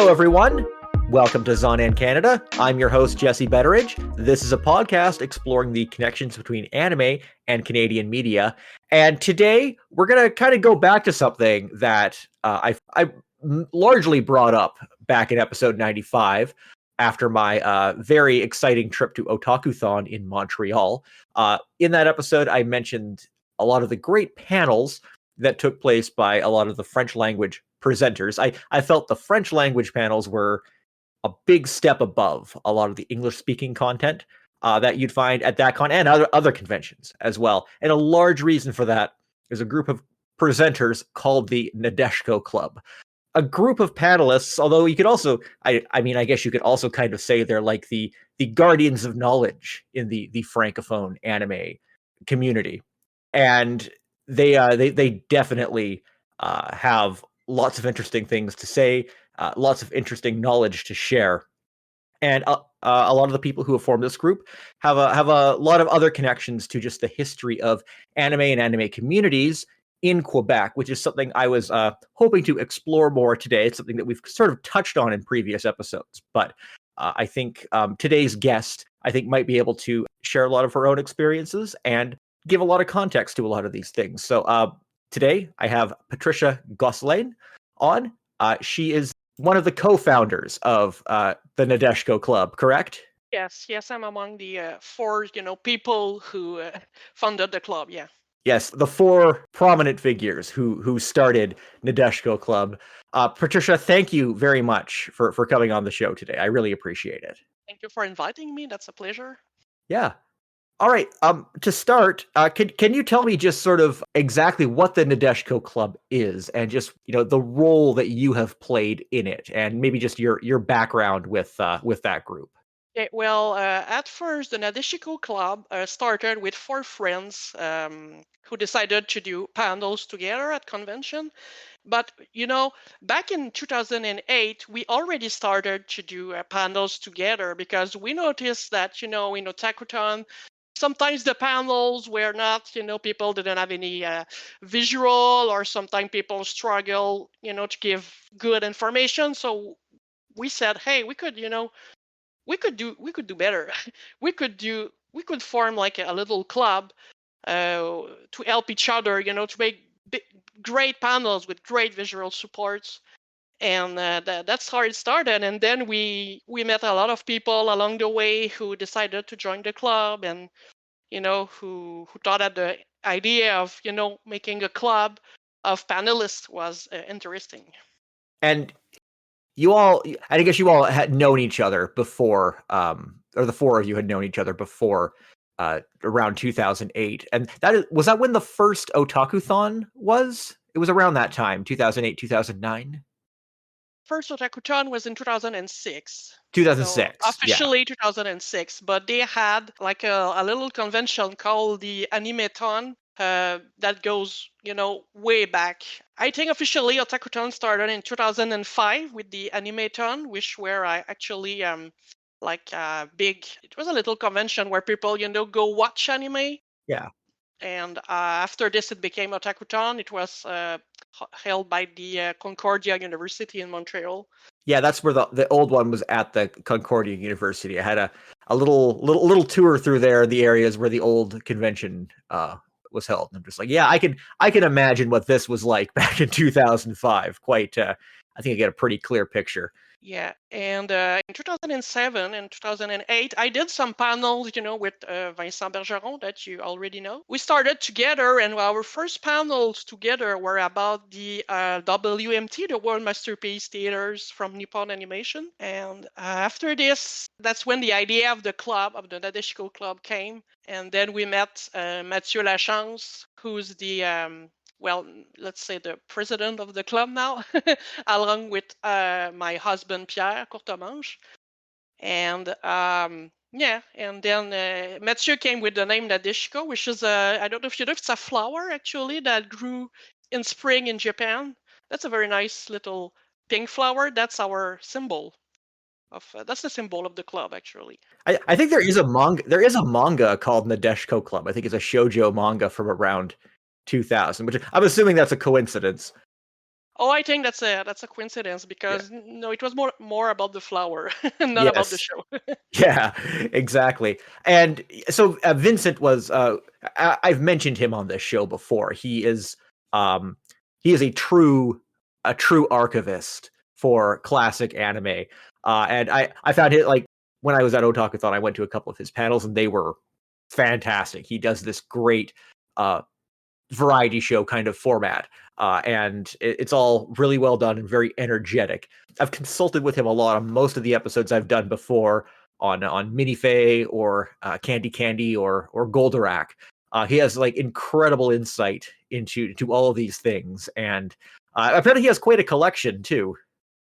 Hello, everyone. Welcome to Zonan Canada. I'm your host, Jesse Betteridge. This is a podcast exploring the connections between anime and Canadian media. And today, we're going to kind of go back to something that I largely brought up back in episode 95 after my very exciting trip to Otakuthon in Montreal. In that episode, I mentioned a lot of the great panels that took place by a lot of the French language presenters. I felt the French language panels were a big step above a lot of the English-speaking content that you'd find at that con and other conventions as well. And a large reason for that is a group of presenters called the Nadeshiko Club. A group of panelists, although you could also, I guess you could also kind of say they're like the guardians of knowledge in the Francophone anime community. And they definitely have lots of interesting things to say, lots of interesting knowledge to share. And a lot of the people who have formed this group have a lot of other connections to just the history of anime and anime communities in Quebec, which is something I was hoping to explore more today. It's something that we've sort of touched on in previous episodes, but I think today's guest, I think, might be able to share a lot of her own experiences and give a lot of context to a lot of these things. So today I have Patricia Gosselin on. She is one of the co-founders of the Nadeshiko Club, correct? Yes, I'm among the four, people who founded the club. Yeah. Yes, the four prominent figures who started Nadeshiko Club. Patricia, thank you very much for coming on the show today. I really appreciate it. Thank you for inviting me. That's a pleasure. Yeah. All right. To start, can you tell me just sort of exactly what the Nadeshiko Club is, and just the role that you have played in it, and maybe just your background with that group? Okay, well, at first, the Nadeshiko Club started with four friends who decided to do panels together at convention. But back in 2008, we already started to do panels together because we noticed that in Otakuthon, sometimes the panels were not, people didn't have any visual, or sometimes people struggle, to give good information. So we said, hey, we could do better. we could form like a little club to help each other, to make great panels with great visual supports. And that's how it started. And then we met a lot of people along the way who decided to join the club, and who thought that the idea of making a club of panelists was interesting. And I guess you all had known each other before, or the four of you had known each other before around 2008. And was that when the first Otakuthon was? It was around that time, 2008, 2009? First Otakuthon was in 2006. 2006, so officially 2006, but they had like a little convention called the Animeton that goes, way back. I think officially Otakuthon started in 2005 with the Animeton, which were actually like big. It was a little convention where people, go watch anime. Yeah. And after this, it became Otakuthon. It was held by the Concordia University in Montreal. Yeah, that's where the old one was, at the Concordia University. I had a little tour through there, the areas where the old convention was held. And I'm just like, yeah, I can imagine what this was like back in 2005. Quite, I think I get a pretty clear picture. Yeah, and in 2007 and 2008, I did some panels, with Vincent Bergeron that you already know. We started together, and our first panels together were about the WMT, the World Masterpiece Theaters from Nippon Animation. And after this, that's when the idea of the club, of the Nadeshiko Club, came. And then we met Mathieu Lachance, who's the well, let's say the president of the club now, along with my husband, Pierre Courtemanche. And and then Mathieu came with the name Nadeshiko, which is, I don't know if you know, it's a flower actually that grew in spring in Japan. That's a very nice little pink flower. That's our symbol. That's the symbol of the club, actually. I think there is a manga called Nadeshiko Club. I think it's a shoujo manga from around 2000, which I'm assuming that's a coincidence. Oh, I think that's a coincidence Yeah. because no, it was more about the flower, not about the Yes. show. Yeah, exactly. And so Vincent was I've mentioned him on this show before. Um he is a true archivist for classic anime. And I found it like when I was at Otakuthon, I went to a couple of his panels and they were fantastic. He does this great uh variety show kind of format. And it's all really well done and very energetic. I've consulted with him a lot on most of the episodes I've done before on Minifay or Candy Candy or Goldorak. He has like incredible insight into all of these things, and apparently he has quite a collection too.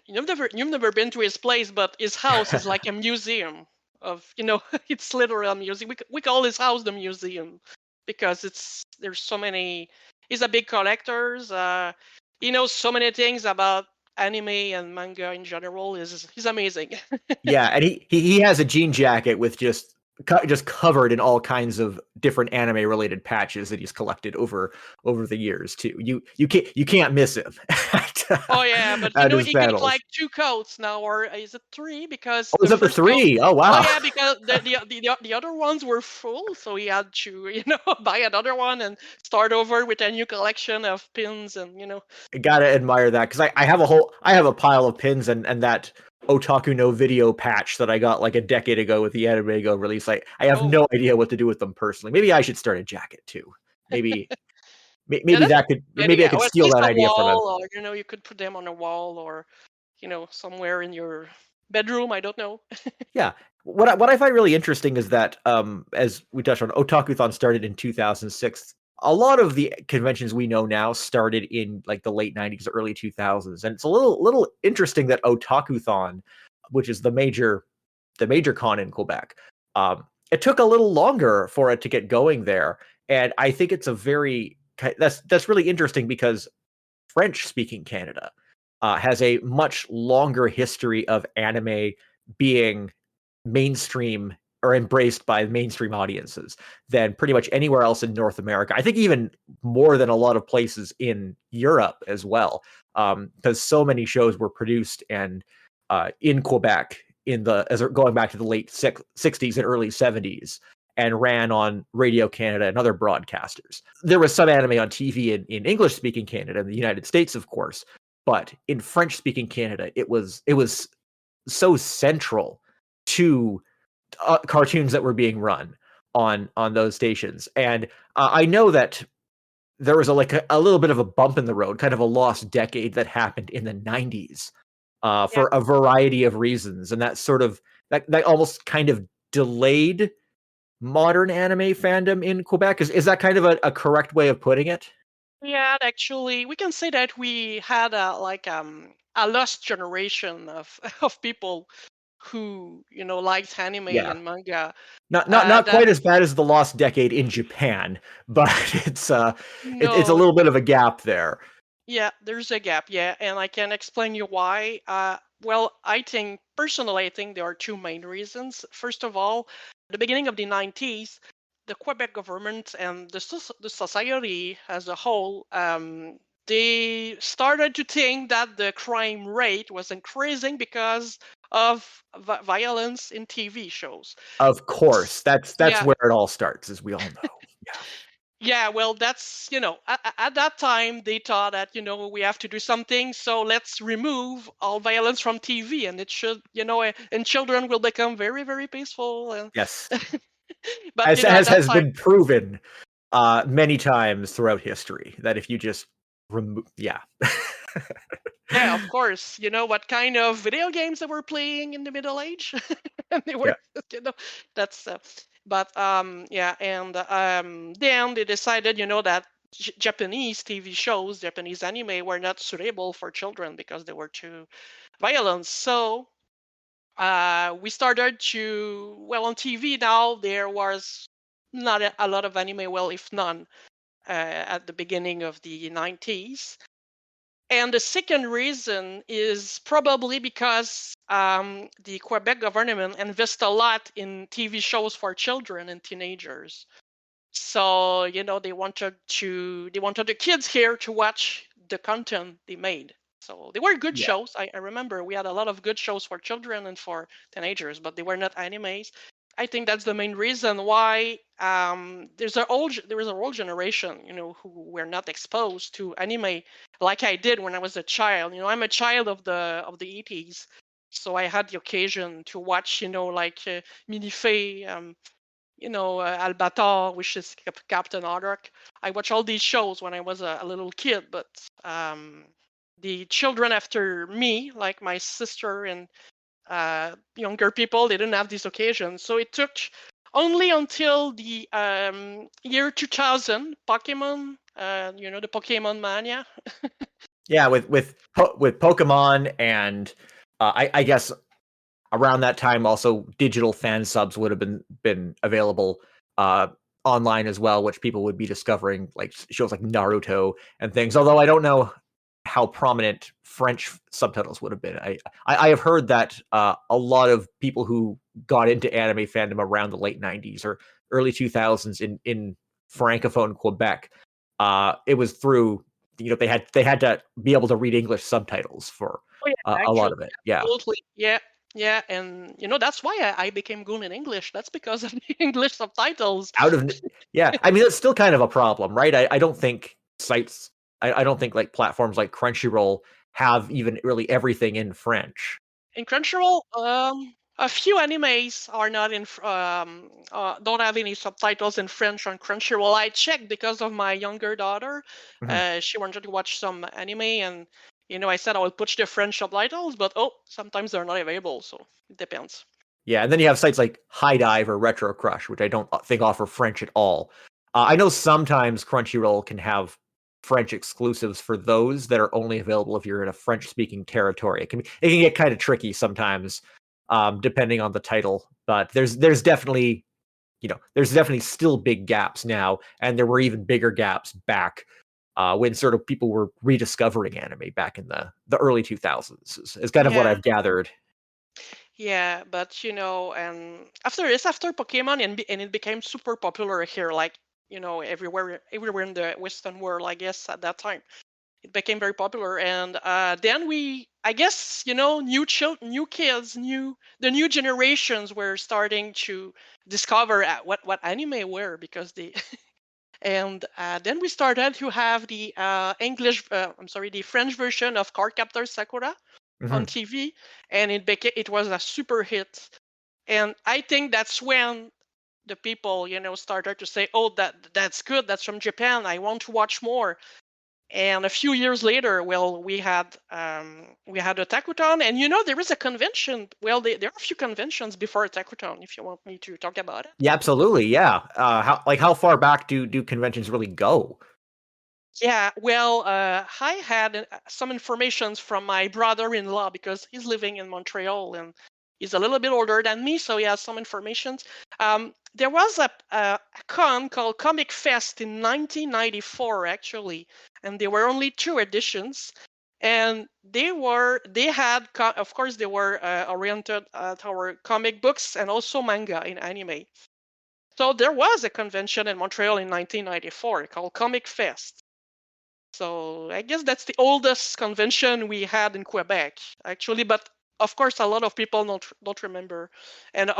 You've never been to his place, but his house is like a museum of, it's literally a museum. We call his house the museum because there's so many. He's a big collector. He knows so many things about anime and manga in general. He's amazing. Yeah, and he has a jean jacket with just covered in all kinds of different anime related patches that he's collected over the years too. You can't miss him Oh yeah, but at his he got panels. like two coats now, or is it three? Because Oh, the is that the first coat. three? Oh Oh wow. yeah, because the other ones were full, so he had to buy another one and start over with a new collection of pins and. Gotta admire that because I have a pile of pins and that Otaku no Video patch that I got like a decade ago with the Anime Go release. I have Oh no idea what to do with them personally. Maybe I should start a jacket too. Maybe yeah, maybe that's that could a good maybe I idea. could Or at steal least that a idea from him. wall, or you could put them on a wall, or somewhere in your bedroom. I don't know. Yeah. What I find really interesting is that as we touched on, Otakuthon started in 2006. A lot of the conventions we know now started in like the late 90s, early 2000s, and it's a little interesting that Otakuthon, which is the major con in Quebec, it took a little longer for it to get going there, and I think it's that's really interesting because French speaking Canada has a much longer history of anime being mainstream or embraced by mainstream audiences than pretty much anywhere else in North America. I think even more than a lot of places in Europe as well, because so many shows were produced and in Quebec going back to the late 60s and early 70s and ran on Radio Canada and other broadcasters. There was some anime on TV in English speaking Canada and the United States, of course, but in French speaking Canada, it was so central to cartoons that were being run on those stations. And I know that there was a little bit of a bump in the road, kind of a lost decade that happened in the 90s Yeah. for a variety of reasons, and that almost kind of delayed modern anime fandom in Quebec. Is that kind of a correct way of putting it? Yeah, actually, we can say that we had a lost generation of of people who liked anime Yeah. and manga. Not That quite as bad as the lost decade in Japan, but it's a no, little bit of a gap there. yeah, there's a gap. Yeah, and I can explain you why. Well, personally, I think there are two main reasons. First of all, the beginning of the 90s, the Quebec government and the society as a whole, they started to think that the crime rate was increasing because of violence in TV shows. Of course, that's Yeah, where it all starts, as we all know. Yeah. yeah, well, that's, at that time they thought that, we have to do something, so let's remove all violence from TV and it should, and children will become very, very peaceful. And Yes. but, at As that has time, been proven many times throughout history that if you just remove, yeah. yeah, of course, what kind of video games they were playing in the Middle Age? And they were, Yeah. you know, that's, but, yeah, and then they decided, that Japanese TV shows, Japanese anime were not suitable for children because they were too violent. So we started to, well, on TV now there was not a lot of anime, well, if none, at the beginning of the 90s. And the second reason is probably because the Quebec government invests a lot in TV shows for children and teenagers. So they wanted the kids here to watch the content they made. So they were good Yeah. shows. I remember we had a lot of good shows for children and for teenagers, but they were not animes. I think that's the main reason why there was a whole generation, who were not exposed to anime like I did when I was a child. I'm a child of the 80s, so I had the occasion to watch, like Minifay, Albator, which is Captain Haddock. I watched all these shows when I was a little kid, but the children after me, like my sister and younger people, they didn't have this occasion. So it took only until the year 2000, Pokemon, the Pokemon mania. Yeah, with Pokemon and I guess around that time also digital fan subs would have been available online as well, which people would be discovering like shows like Naruto and things. Although I don't know how prominent French subtitles would have been. I have heard that a lot of people who got into anime fandom around the late 90s or early 2000s in Francophone Quebec, it was through they had to be able to read English subtitles for Oh yeah, a lot actually, of it. Yeah. absolutely, yeah, yeah, and that's why I became good in English. That's because of the English subtitles. Out of yeah, I mean, that's still kind of a problem, right? I don't think sites I don't think like platforms like Crunchyroll have even really everything in French. In Crunchyroll, a few animes are not don't have any subtitles in French on Crunchyroll. I checked because of my younger daughter. Mhm. She wanted to watch some anime, and I said I will push the French subtitles, but sometimes they're not available, so it depends. Yeah, and then you have sites like High Dive or Retro Crush, which I don't think offer French at all. I know sometimes Crunchyroll can have French exclusives for those that are only available if you're in a French-speaking territory. It can get kind of tricky sometimes, depending on the title. But there's definitely there's definitely still big gaps now, and there were even bigger gaps back when sort of people were rediscovering anime back in the early 2000s. Is kind of what Yeah. I've gathered. Yeah, but and after Pokemon, and it became super popular here, like everywhere in the Western world, I guess at that time it became very popular, and then I guess new kids, the new generations were starting to discover what anime were, because they and then we started to have the the French version of Cardcaptor Sakura on Mhm. TV, and it was a super hit. And I think that's when the people, started to say, "Oh, that's good. That's from Japan. I want to watch more." And a few years later, well, we had a Takuton, and there is a convention. Well, there are a few conventions before a Takuton. If you want me to talk about it. Yeah, absolutely. Yeah. How far back do conventions really go? Yeah, well, I had some informations from my brother-in-law, because he's living in Montreal and he's a little bit older than me, so he has some informations. There was a con called Comic Fest in 1994, actually, and there were only 2 editions, and of course, they were oriented toward comic books and also manga in anime. So there was a convention in Montreal in 1994 called Comic Fest. So I guess that's the oldest convention we had in Quebec, actually. But of course, a lot of people don't remember, and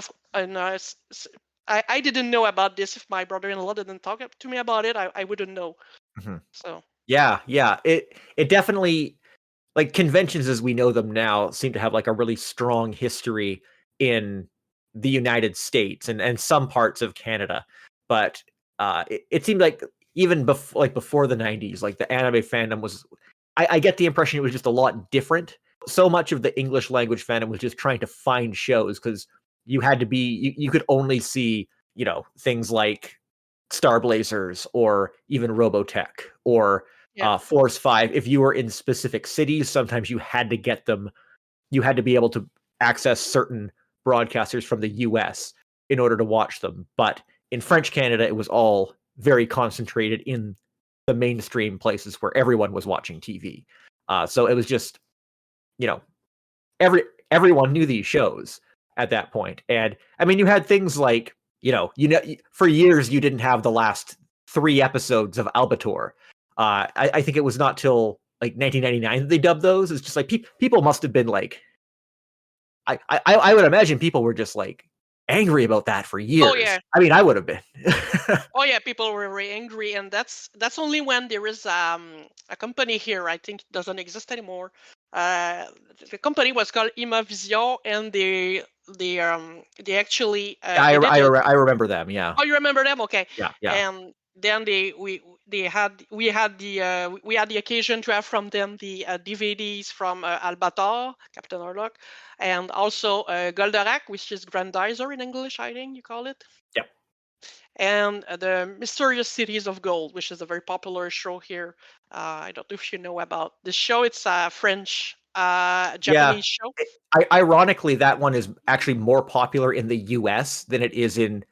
I didn't know about this. If my brother-in-law didn't talk to me about it, I wouldn't know. Mhm. So Yeah, yeah. It definitely like conventions as we know them now seem to have like a really strong history in the United States and some parts of Canada. But it seemed like even before the 90s, like the anime fandom was I get the impression it was just a lot different. So much of the English language fandom was just trying to find shows because you could only see, things like Star Blazers or even Robotech or yeah, Force 5. If you were in specific cities, sometimes you had to get them. You had to be able to access certain broadcasters from the US in order to watch them. But in French Canada, it was all very concentrated in the mainstream places where everyone was watching TV. So it was just, you know, everyone knew these shows at that point. And I mean, you had things like, for years you didn't have the last 3 episodes of Albator. I think it was not till like 1999 that they dubbed those. It's just like people must have been like, I would imagine people were just like angry about that for Oh years. yeah. I mean, I would have been. Oh yeah, people were very angry, and that's only when there is a company here. I think it doesn't exist anymore. Uh, the company was called Imavision, and they actually I, I, edited. I remember them. Yeah. Oh, you remember them? Okay. Yeah. Yeah. And then we had the occasion to have from them the DVDs from Albator, Captain Orlok, and also Goldorak, which is Grandizer in English, I think you call it, Yep. and the Mysterious Cities of Gold, which is a very popular show here. I don't know if you know about this show. It's a French Yeah. Japanese show. Ironically, that one is actually more popular in the U.S. than it is in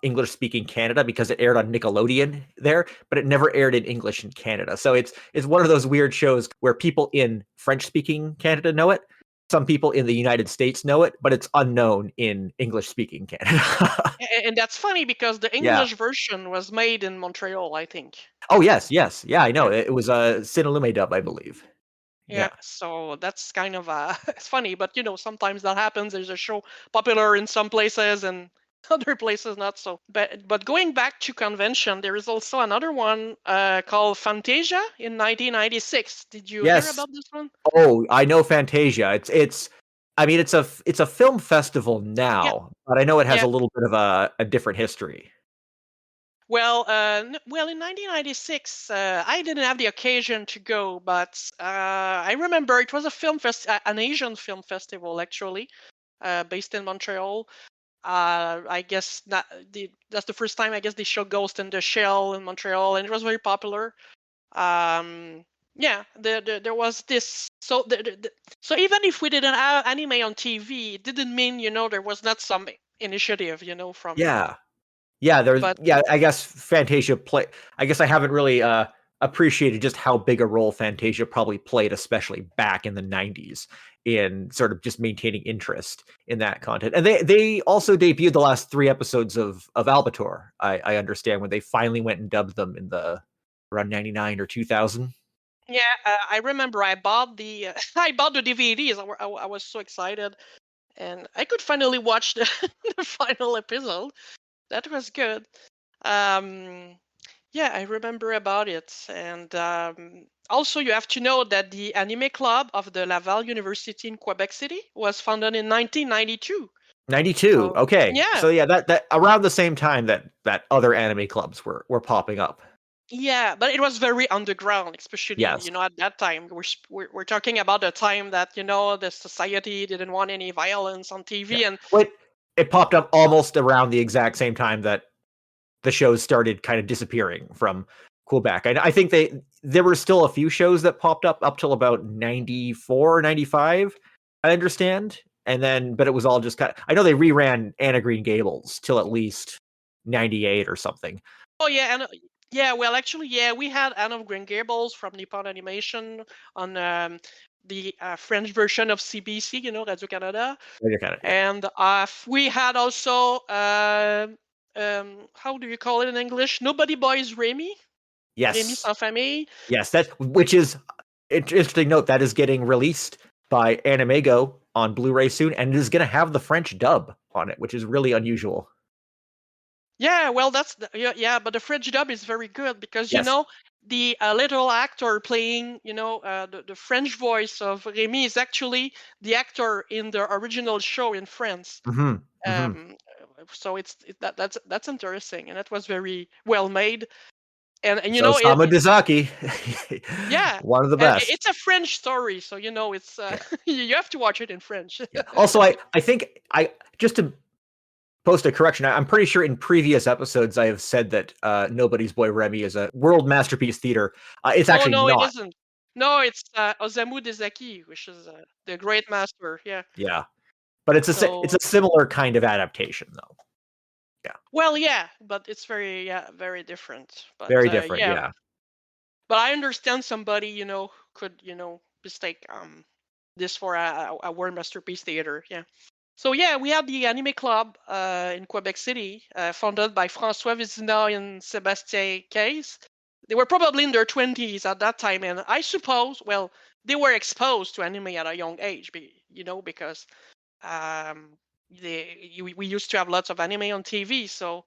English-speaking Canada because it aired on Nickelodeon there, but it never aired in English in Canada. So it's one of those weird shows where people in French-speaking Canada know it, some people in the United States know it, but it's unknown in English-speaking Canada. And that's funny because the Yeah. English version was made in Montreal, I think. Oh yes, yes, yeah. I know Yeah. it was a Cinelume dub, I believe. Yeah, Yeah. so that's kind of it's funny, but sometimes that happens. There's a show popular in some places and other places not so. But going back to convention, there is also another one called Fantasia in 1996. Did you hear Yes. about this one? Oh, I know Fantasia. It's I mean it's a film festival Yeah, now, but I know it has yeah. a little bit of a different history. Well, in 1996, I didn't have the occasion to go, but I remember it was an Asian film festival actually, based in Montreal. I guess that's the first time I guess they showed Ghost in the Shell in Montreal, and it was very popular. Um, yeah, there was this. So even if we didn't have anime on TV, it didn't mean there was not some initiative from. Yeah. Yeah, But I guess Fantasia play I guess I haven't really appreciated just how big a role Fantasia probably played, especially back in the 90s, in sort of just maintaining interest in that content. And they also debuted the last 3 episodes of Albator, I understand, when they finally went and dubbed them in the around 99 or 2000. yeah, I remember I bought the I bought the DVDs. I was so excited, and I could finally watch the the final episode. That was good. Um, Yeah, I remember about it. And also, you have to know that the anime club of the Laval University in Quebec City was founded in 1992. 92. So, Okay. yeah, So yeah, that around the same time that other anime clubs were popping up. yeah, but it was very underground, especially Yes. at that time. We're talking about the time that the society didn't want any violence on Yeah. TV, and Well, it popped up almost around the exact same time that the shows started kind of disappearing from Quebec. I think there were still a few shows that popped up till about 94, 95, I understand. And then but it was all just kind of, I know they reran Anna Green Gables till at least 98 or something. oh yeah, and yeah, well, actually, yeah, we had Anne of Green Gables from Nippon Animation on the French version of CBC, Radio Canada. Yeah. And we had also, how do you call it in English? Nobody Boys Remy, Remy Yes. Sans Famille. Yes, that which is interesting note that is getting released by Animego on Blu-ray soon, and it is going to have the French dub on it, which is really unusual. Yeah, well, yeah, but the French dub is very good because Yes. the little actor playing the French voice of Remy is actually the actor in the original show in France. Hmm. Hmm. So that's interesting, and that was very well made. And So Sama Dezaki, yeah, one of the and best. it's a French story, so it's Yeah, you have to watch it in French. yeah. Also, I think I just to post a correction. I'm pretty sure in previous episodes I have said that Nobody's Boy Remy is a world masterpiece theater. It's Oh actually no, it not. isn't. No, it's Osamu Dezaki, which is the great master. Yeah. Yeah, but it's So a similar kind of adaptation though. Yeah, well, yeah, but it's very different. But very different. yeah, Yeah. but I understand somebody could mistake this for a world masterpiece theater. Yeah. So yeah, we have the anime club in Quebec City, founded by François Vizina and Sébastien Case. they were probably in their 20s at that time, and I suppose, well, they were exposed to anime at a young age, because we used to have lots of anime on TV. So,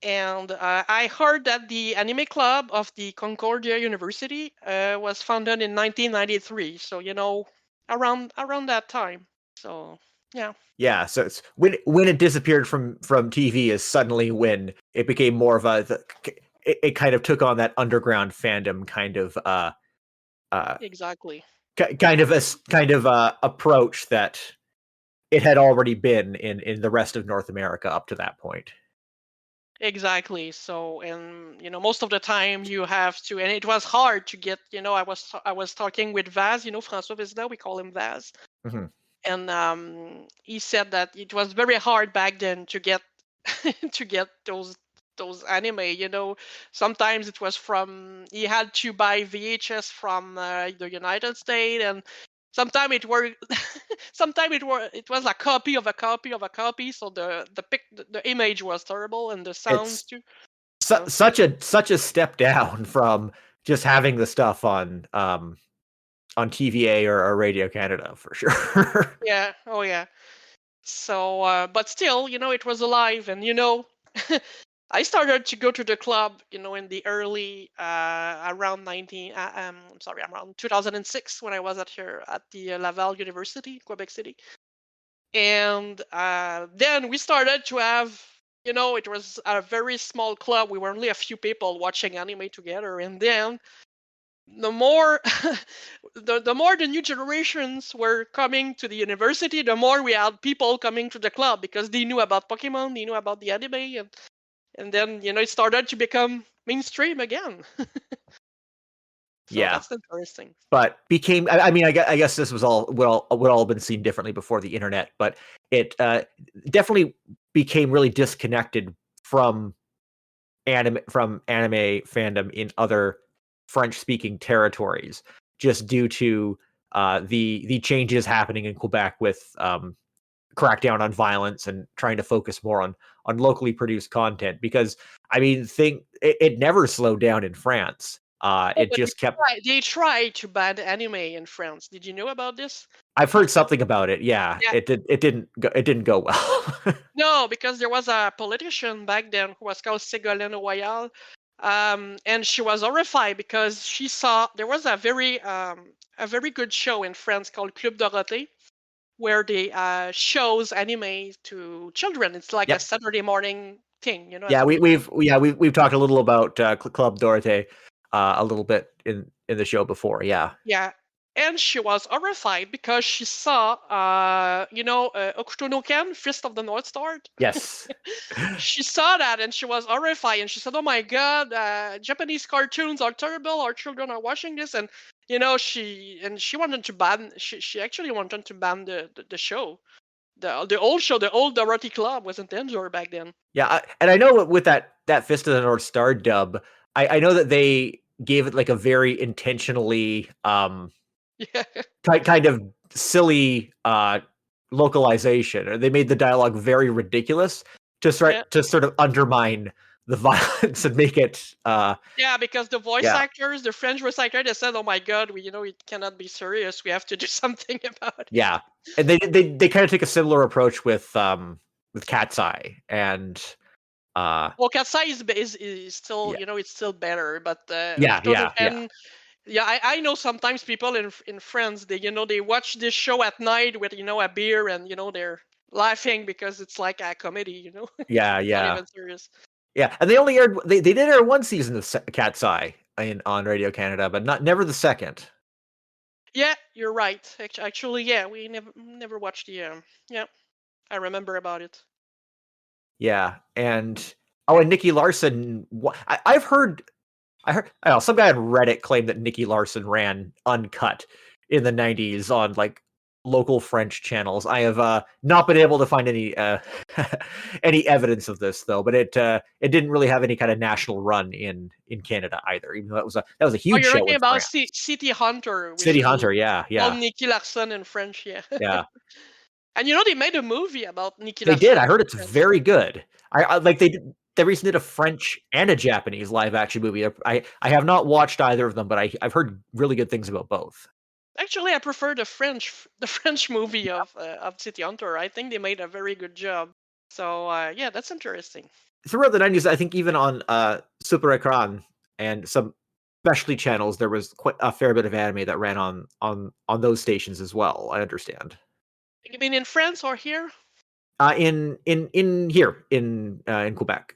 and I heard that the anime club of the Concordia University was founded in 1993. So, around that time. So, yeah. Yeah, so it's when it disappeared from TV is suddenly when it became more of it kind of took on that underground fandom kind of uh Exactly. kind of approach that it had already been in the rest of North America up to that point. Exactly. So, and most of the time you have to, and it was hard to get. I was talking with Vaz. François Vizda, we call him Vaz, Hmm. and he said that it was very hard back then to get to get those anime. Sometimes it was from he had to buy VHS from the United States, and sometimes it were sometimes it was a copy of a copy of a copy. So the image was terrible and the sounds It's too. So such a step down from just having the stuff on TVA or Radio Canada for sure. yeah, oh yeah. So, but still, it was alive, and I started to go to the club, in the early around 2006 when I was here at the Laval University, Quebec City, and then we started to have, it was a very small club. We were only a few people watching anime together, and then the more the more the new generations were coming to the university, the more we had people coming to the club because they knew about Pokemon, they knew about the anime, and then it started to become mainstream again. So Yeah, that's interesting. but became I mean I guess this was all would all been seen differently before the internet, but it definitely became really disconnected from anime fandom in other French speaking territories just due to the changes happening in Quebec with crackdown on violence and trying to focus more on locally produced content, because I mean it never slowed down in France. Oh, It but just kept. they tried to ban anime in France. Did you know about this? I've heard something about it. Yeah, Yeah. it didn't go well. No, because there was a politician back then who was called Ségolène Royal, and she was horrified because she saw there was a very good show in France called Club Dorothée, where they shows anime to children. It's like a Yep. Saturday morning thing, at Yeah, home. we've talked a little about Club Dorothée a little bit in the show before. Yeah. Yeah. And she was horrified because she saw, Okuto no Ken, Fist of the North Star. Yes. She saw that and she was horrified and she said, "Oh my God, Japanese cartoons are terrible. Our children are watching this." And she wanted to ban. She actually wanted to ban the show. The old show, the old Dorothy Club was in danger back then. Yeah, and I know with that Fist of the North Star dub, I know that they gave it like a very intentionally Yeah, kind of silly localization, or they made the dialogue very ridiculous yeah. to sort of undermine the violence and make it Yeah, because the voice yeah. actors, the French voice actor, they said, "Oh my God, it cannot be serious. We have to do something about it." Yeah, and they kind of take a similar approach with Cat's Eye and Well, Katsai is still, yeah it's still better, but yeah Okuto no yeah yeah Ken, yeah, I know sometimes people in France, they watch this show at night with, a beer and, they're laughing because it's like a comedy, yeah it's not yeah even serious. yeah, and they only aired they did air one season of Cat's Eye on Radio Canada, but never the second. Yeah, you're right. Actually, yeah, we never watched the, yeah, I remember about it. Yeah, and oh, and Nikki Larson. I heard I don't know, some guy on Reddit claimed that Nikki Larson ran uncut in the '90s on like local French channels. I have not been able to find any any evidence of this though, but it didn't really have any kind of national run in Canada either. Even though that was a Oh, huge you're show talking in about France. City Hunter, City which we Hunter, yeah, call yeah, Nicky Larson in French, yeah. yeah. And they made a movie about Nicky They did. Larson I in heard it's France. very good. I like they did. they recently did a French and a Japanese live action movie. I have not watched either of them, but I've heard really good things about both. Actually, I prefer the French movie of City Hunter. I think they made a very good job. So yeah, that's interesting. Throughout the 90s, I think even on Super Ekran and some specialty channels, there was quite a fair bit of anime that ran on those stations as well. I understand. You mean in France or here? In here in Quebec.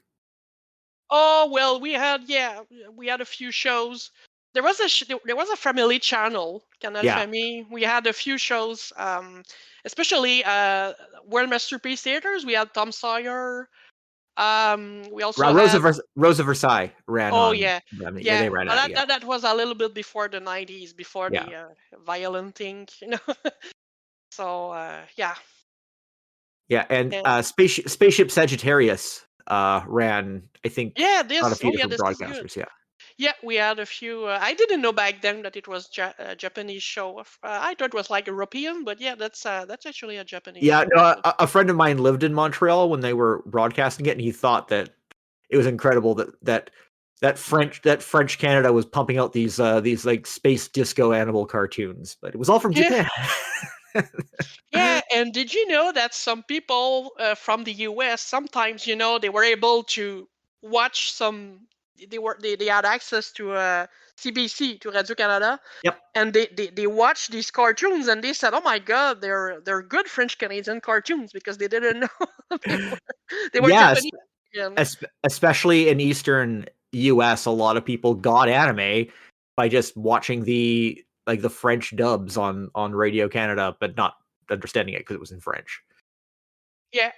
Oh well, we had a few shows. There was a family channel, Canal Yeah, Famille. We had a few shows, especially World Masterpiece Theaters. We had Tom Sawyer. We also had Rose of Versailles ran oh on. yeah, I mean, yeah. they ran But out. Yeah, that was a little bit before the '90s, before yeah, the violent thing, you know. So yeah, yeah. And and Spaceship Sagittarius ran, I think, yeah, on a few yeah, different this is good. broadcasters. Yeah. Yeah, we had a few. I didn't know back then that it was a Japanese show. I thought it was like European, but yeah, that's actually a Japanese Yeah, show. no, a friend of mine lived in Montreal when they were broadcasting it, and he thought that it was incredible that French Canada was pumping out these like space disco animal cartoons, but it was all from Yeah, Japan. yeah. And did you know that some people from the U.S. sometimes, they were able to watch some. They had access to CBC, to Radio Canada, Yep. and they watched these cartoons and they said, "Oh my God, they're good French Canadian cartoons," because they didn't know they were Yes, Japanese. Again. especially in Eastern US, a lot of people got anime by just watching the French dubs on Radio Canada, but not understanding it because it was in French. Yeah,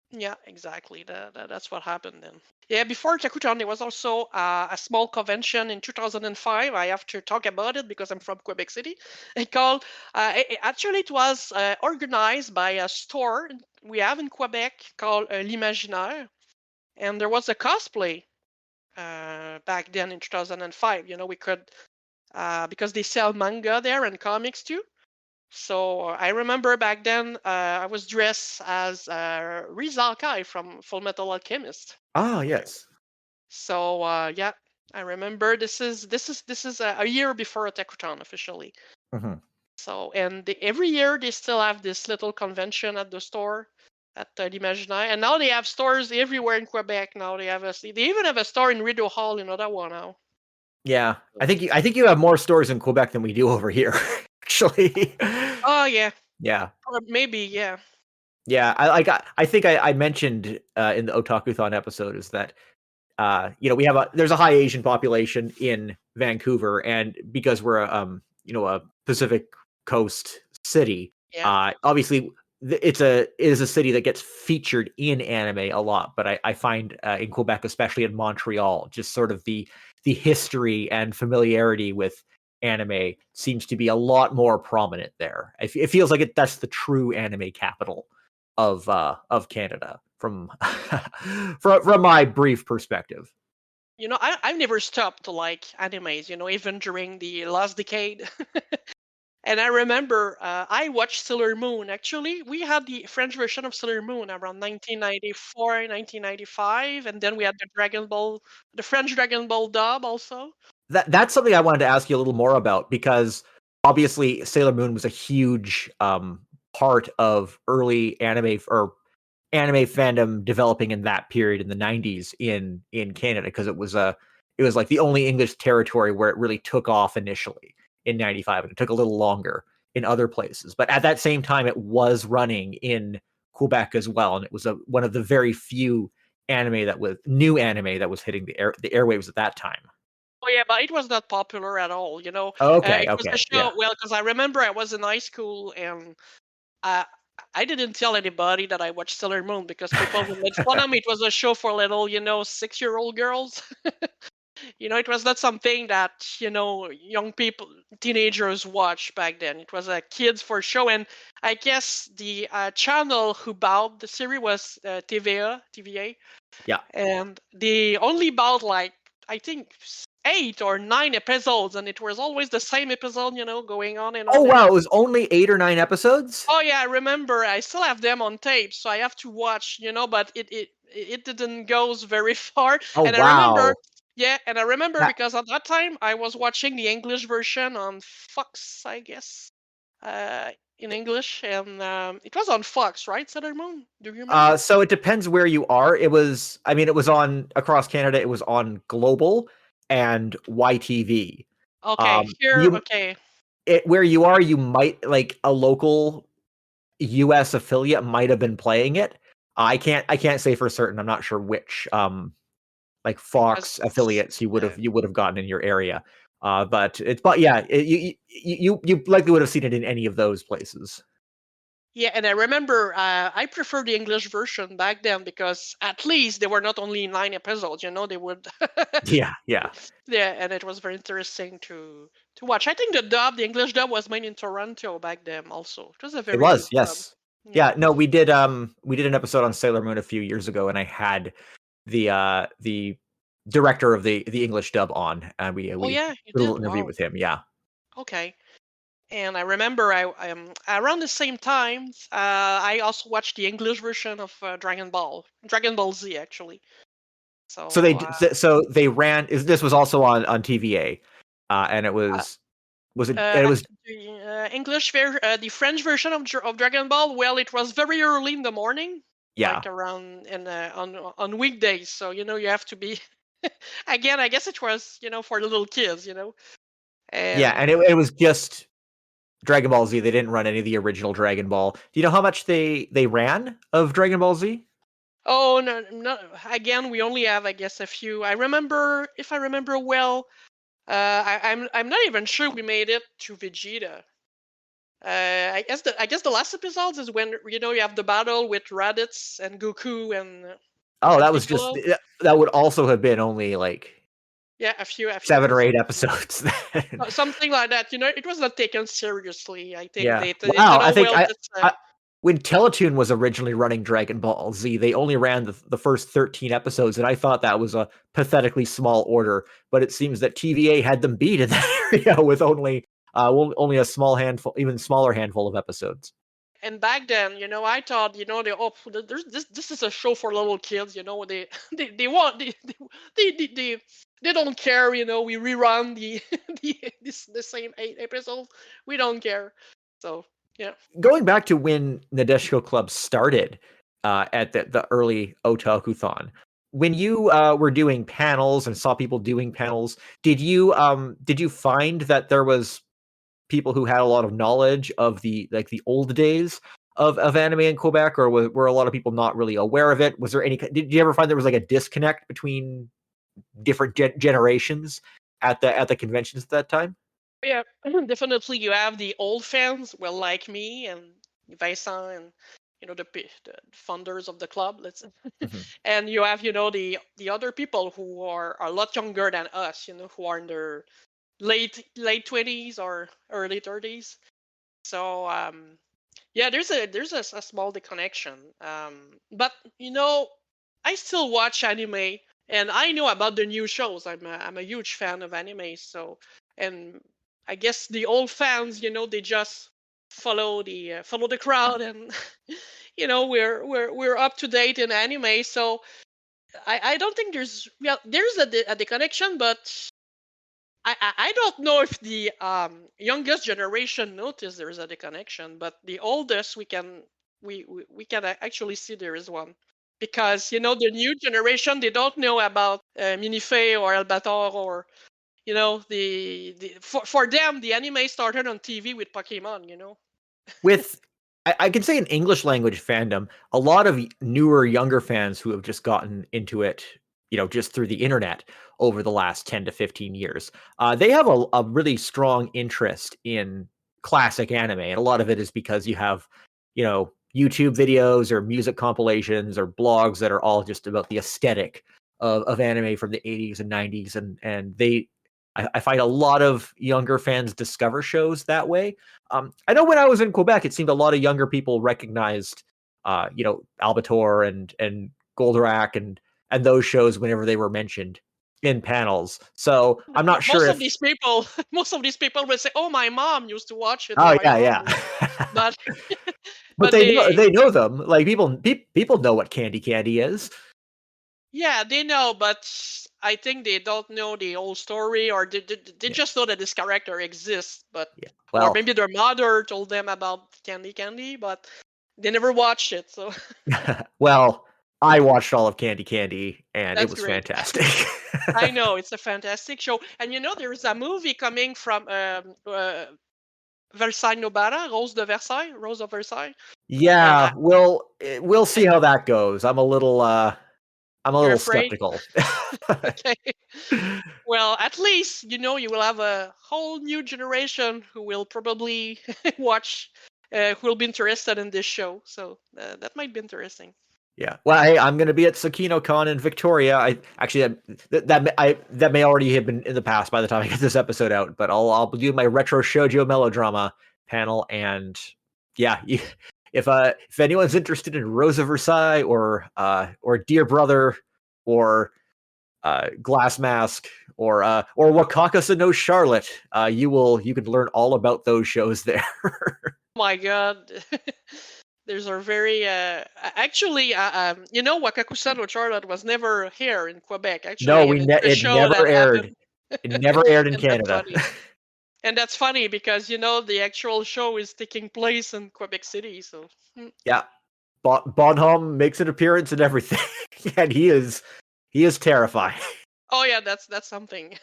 yeah, exactly. That's what happened then. Yeah, before Takutan, there was also a small convention in 2005. I have to talk about it because I'm from Quebec City. It called, actually, it was organized by a store we have in Quebec called L'Imaginaire. And there was a cosplay back then in 2005. We could, because they sell manga there and comics too. So I remember back then I was dressed as Rizal Kai from Full Metal Alchemist. Ah, yes. So yeah, I remember this is a year before Tekuton officially. Mhm. So and every year they still have this little convention at the store at l'Imaginaire, and now they have stores everywhere in Quebec. Now they even have a store in Rideau Hall in Ottawa now. Yeah, So, I think you have more stores in Quebec than we do over here, actually. oh yeah, Yeah. or maybe yeah. Yeah, I think I mentioned in the Otakuthon episode is that there's a high Asian population in Vancouver, and because we're a Pacific Coast city, Yeah. obviously it is a city that gets featured in anime a lot. But I find in Quebec, especially in Montreal, just sort of the history and familiarity with anime seems to be a lot more prominent there. It feels like that's the true anime capital of Canada from from my brief perspective. I've never stopped to like animes, even during the last decade. And I remember I watched Sailor Moon. Actually, we had the French version of Sailor Moon around 1994, 1995, and then we had the French Dragon Ball dub also. That's something I wanted to ask you a little more about because obviously Sailor Moon was a huge part of early anime fandom developing in that period in the 90s in Canada because it was like the only English territory where it really took off initially in 95, and it took a little longer in other places. But at that same time it was running in Quebec as well, and it was one of the very few new anime that was hitting the airwaves at that time. Oh yeah, but it was not popular at all. Okay, It was a okay. Yeah. show. Well, because I remember I was in high school and uh, I didn't tell anybody that I watched Sailor Moon because people would make fun of me. It was a show for little, 6-year-old girls. It was not something that, young people, teenagers watch back then. It was a kids for show. And I guess the channel who bought the series was TVA. Yeah. And they only bought like, I think, 8 or 9 episodes. And it was always the same episode, going on and Oh on and wow, on. it was only 8 or 9 episodes? Oh yeah, I remember. I still have them on tape, so I have to watch. But it didn't goes very far. Oh And I remember, wow. yeah, and I remember That, because at that time I was watching the English version on Fox, I guess, uh, in English, and it was on Fox, right, Sailor Moon? Do you remember? so it depends where you are. It was, I mean, it was on across Canada. It was on Global and YTV. Okay, here, You okay, where you are, you might like a local US affiliate might have been playing it. I can't say for certain. I'm not sure which like because Fox affiliates yeah. you would have gotten in your area. But yeah, you likely would have seen it in any of those places. Yeah, and I remember I prefer the English version back then because at least they were not only 9 episodes, they would Yeah, yeah. yeah, and it was very interesting to watch. I think the English dub was made in Toronto back then also. It was a It very good was, dub. yes. Yeah. Yeah, no, we did an episode on Sailor Moon a few years ago and I had the director of the English dub on and Oh we yeah, you did a little did. interview Wow. with him. Yeah. Okay. And I remember I around the same time I also watched the English version of Dragon Ball Z actually. So So they ran this was also on TVA. And it uh, was it and it was the the French version of Dragon Ball. Well, it was very early in the morning, yeah. like around on weekdays. So you have to be again. I guess it was for the little kids. Yeah, And and it was just Dragon Ball Z. They didn't run any of the original Dragon Ball. Do you know how much they ran of Dragon Ball Z? oh no, no. Again, we only have I guess a few. I remember if I remember well. I'm not even sure we made it to Vegeta. I guess the last episodes is when you have the battle with Raditz and Goku Oh, and that was just Piccolo. that would also have been only like Yeah, a few 7 or 8 episodes. episodes then. Something like that. It was not taken seriously. I think Yeah. they Wow, thought, I oh think well, that's I when Teletoon was originally running Dragon Ball Z, they only ran the first 13 episodes, and I thought that was a pathetically small order, but it seems that TVA had them beat in that area with only a small handful, even smaller handful of episodes. and back then, I thought, there's this is a show for little kids. They they want they don't care. We rerun the same 8 episodes. We don't care. So yeah. Going back to when Nadeshiko Club started at the early Otakuthon, when you were doing panels and saw people doing panels, did you find that there was people who had a lot of knowledge of the old days of anime in Quebec, or were a lot of people not really aware of it? Was there any? Did you ever find there was like a disconnect between different generations at the conventions at that time? Yeah, definitely you have the old fans, well, like me and Vincent and the founders of the club. Let's Mhm. and you have the other people who are a lot younger than us. Who are in their late 20s or early 30s. So yeah, there's a small disconnection. But I still watch anime, and I know about the new shows. I'm a huge fan of anime, so and I guess the old fans, they just follow the crowd, and we're up to date in anime. So I don't think there's a connection, but I don't know if the youngest generation noticed there is a connection, but the oldest we can actually see there is one because the new generation they don't know about Minife or Albator or for them the anime started on TV with Pokemon. With I can say in English language fandom, a lot of newer, younger fans who have just gotten into it, just through the internet over the last 10 to 15 years, they have a really strong interest in classic anime. And a lot of it is because you have, YouTube videos or music compilations or blogs that are all just about the aesthetic of anime from the 80s and 90s. And I find a lot of younger fans discover shows that way. I know when I was in Quebec, it seemed a lot of younger people recognized, Albator and Goldorak and those shows whenever they were mentioned in panels. So I'm not sure Most of if. these people, most of these people will say, "Oh, my mom used to watch it," or Oh "My yeah, mom," yeah. but But but they they know them. Like people know what Candy Candy is. Yeah, they know, but I think they don't know the whole story, or they Yeah. just know that this character exists, but Yeah. or Well, maybe their mother told them about Candy Candy, but they never watched it, so well, I watched all of Candy Candy, and it that's was great. fantastic. I know it's a fantastic show, and there is a movie coming from Versailles Nobara, Rose of Versailles, and Yeah, we'll see how that goes. I'm a you're little afraid. skeptical. Okay. Well, at least you will have a whole new generation who will probably watch, who will be interested in this show. So that might be interesting. Yeah. Well, hey, I'm going to be at SakinoCon in Victoria. I actually that may already have been in the past by the time I get this episode out, but I'll do my retro shoujo melodrama panel, and yeah, if anyone's interested in Rose of Versailles or Dear Brother or Glass Mask or Wakaka no Charlotte, you can learn all about those shows there. Oh my God. These are very actually Wakakusan or Charlotte was never here in Quebec No, actually, and it's a it show never that aired. happened. It never aired in And that's Canada. funny. And that's funny because the actual show is taking place in Quebec City. So Yeah, Bonhomme makes an appearance and everything, and he is terrifying. oh yeah, that's something.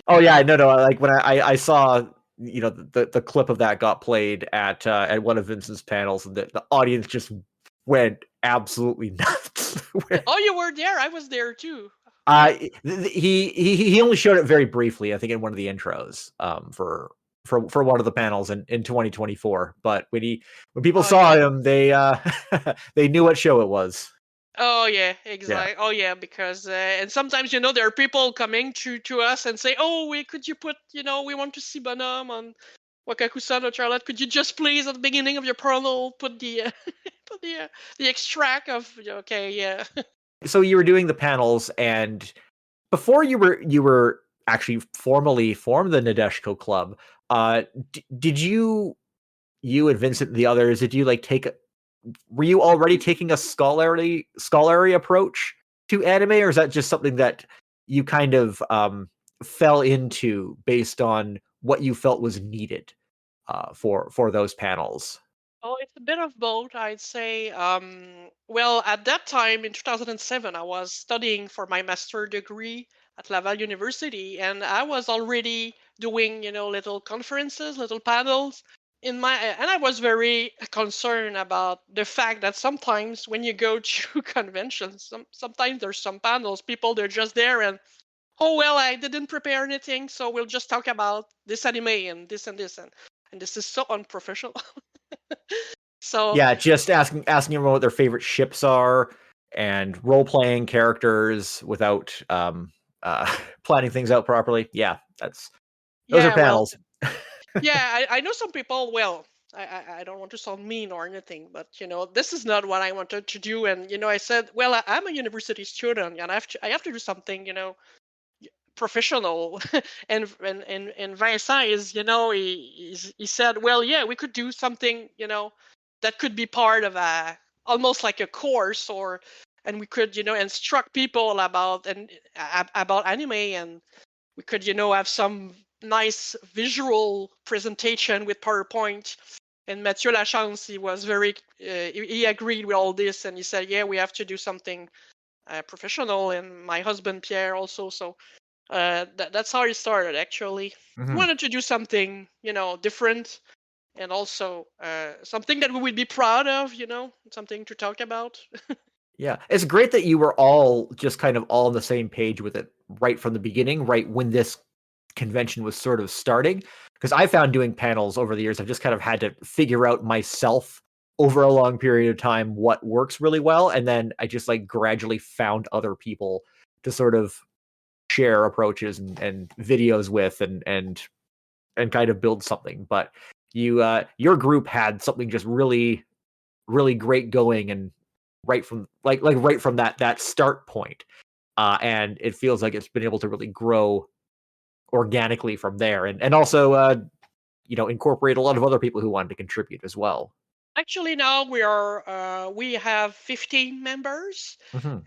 Oh yeah, no, like when I saw the clip of that got played at one of Vincent's panels, and the audience just went absolutely nuts. Oh, you were there? I was there too. uh, he only showed it very briefly, I think, in one of the intros, for one of the panels in 2024. But when people Oh saw yeah. him, they knew what show it was. Oh yeah, Yeah. exactly. Oh yeah, because and sometimes there are people coming to us and say, "Oh, could you put we want to see Bonhomme on Wakakusan or Charlotte. Could you just please at the beginning of your panel put the put the extract of okay, yeah." So you were doing the panels, and before you were actually formally formed the Nadeshiko Club, did you and Vincent and the others, did you like were you already taking a scholarly approach to anime, or is that just something that you kind of fell into based on what you felt was needed for those panels? Oh, it's a bit of both, I'd say. Well, at that time in 2007, I was studying for my master degree at Laval University, and I was already doing, little conferences, little panels and I was very concerned about the fact that sometimes when you go to conventions, sometimes there's some panels, people they're just there and oh well, I didn't prepare anything, so we'll just talk about this anime and this, and this is so unprofessional. So Yeah, just asking everyone what their favorite ships are and role playing characters without planning things out properly. Yeah, those are yeah, well, panels. yeah, I know some people. Well, I don't want to sound mean or anything, but this is not what I wanted to do. And I said, well, I'm a university student, and I have to do something, professional. And Vincent is, he said, well, yeah, we could do something, that could be part of a almost like a course, and we could, instruct people about anime, and we could, have some nice visual presentation with PowerPoint. And Mathieu Lachance, he was very, he agreed with all this, and he said, yeah, we have to do something professional. And my husband Pierre also. So that's how it started. Actually, we Mhm. wanted to do something, different, and also something that we would be proud of. Something to talk about. Yeah, it's great that you were all just kind of all on the same page with it right from the beginning, right when this convention was sort of starting. Because I found doing panels over the years, I've just kind of had to figure out myself over a long period of time what works really well, and then I just like gradually found other people to sort of share approaches and videos with and kind of build something. But your group had something just really great going, and right from right from that start point, and it feels like it's been able to really grow organically from there, and also incorporate a lot of other people who wanted to contribute as well. Actually, now we have 15 members, Mm-hmm.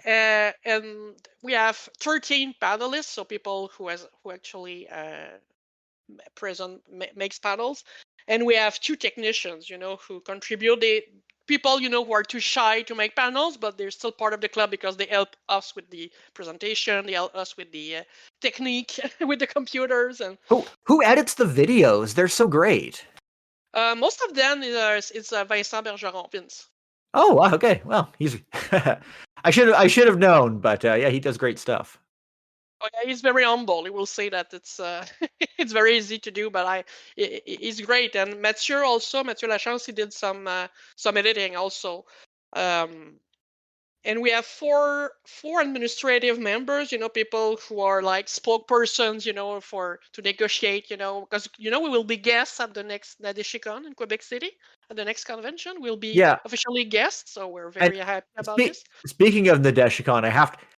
and we have 13 panelists, so people who actually makes panels, and we have 2 technicians, who contribute. People, who are too shy to make panels, but they're still part of the club because they help us with the presentation, they help us with the technique, with the computers, and Who edits the videos? They're so great. most of them is Vincent Bergeron, Vince. Oh, wow, okay. Well, he's I should have known, but yeah, he does great stuff. Oh, yeah, he's very humble. He will say that it's it's very easy to do, but he's great. And Mathieu Lachance, he did some editing also. Um, and we have four administrative members, people who are like spokespersons, for to negotiate, because we will be guests at the next Nadeshikon in Quebec City at the next convention. We'll be Yeah, officially guests, so we're and very happy about this. speaking of Nadeshikon,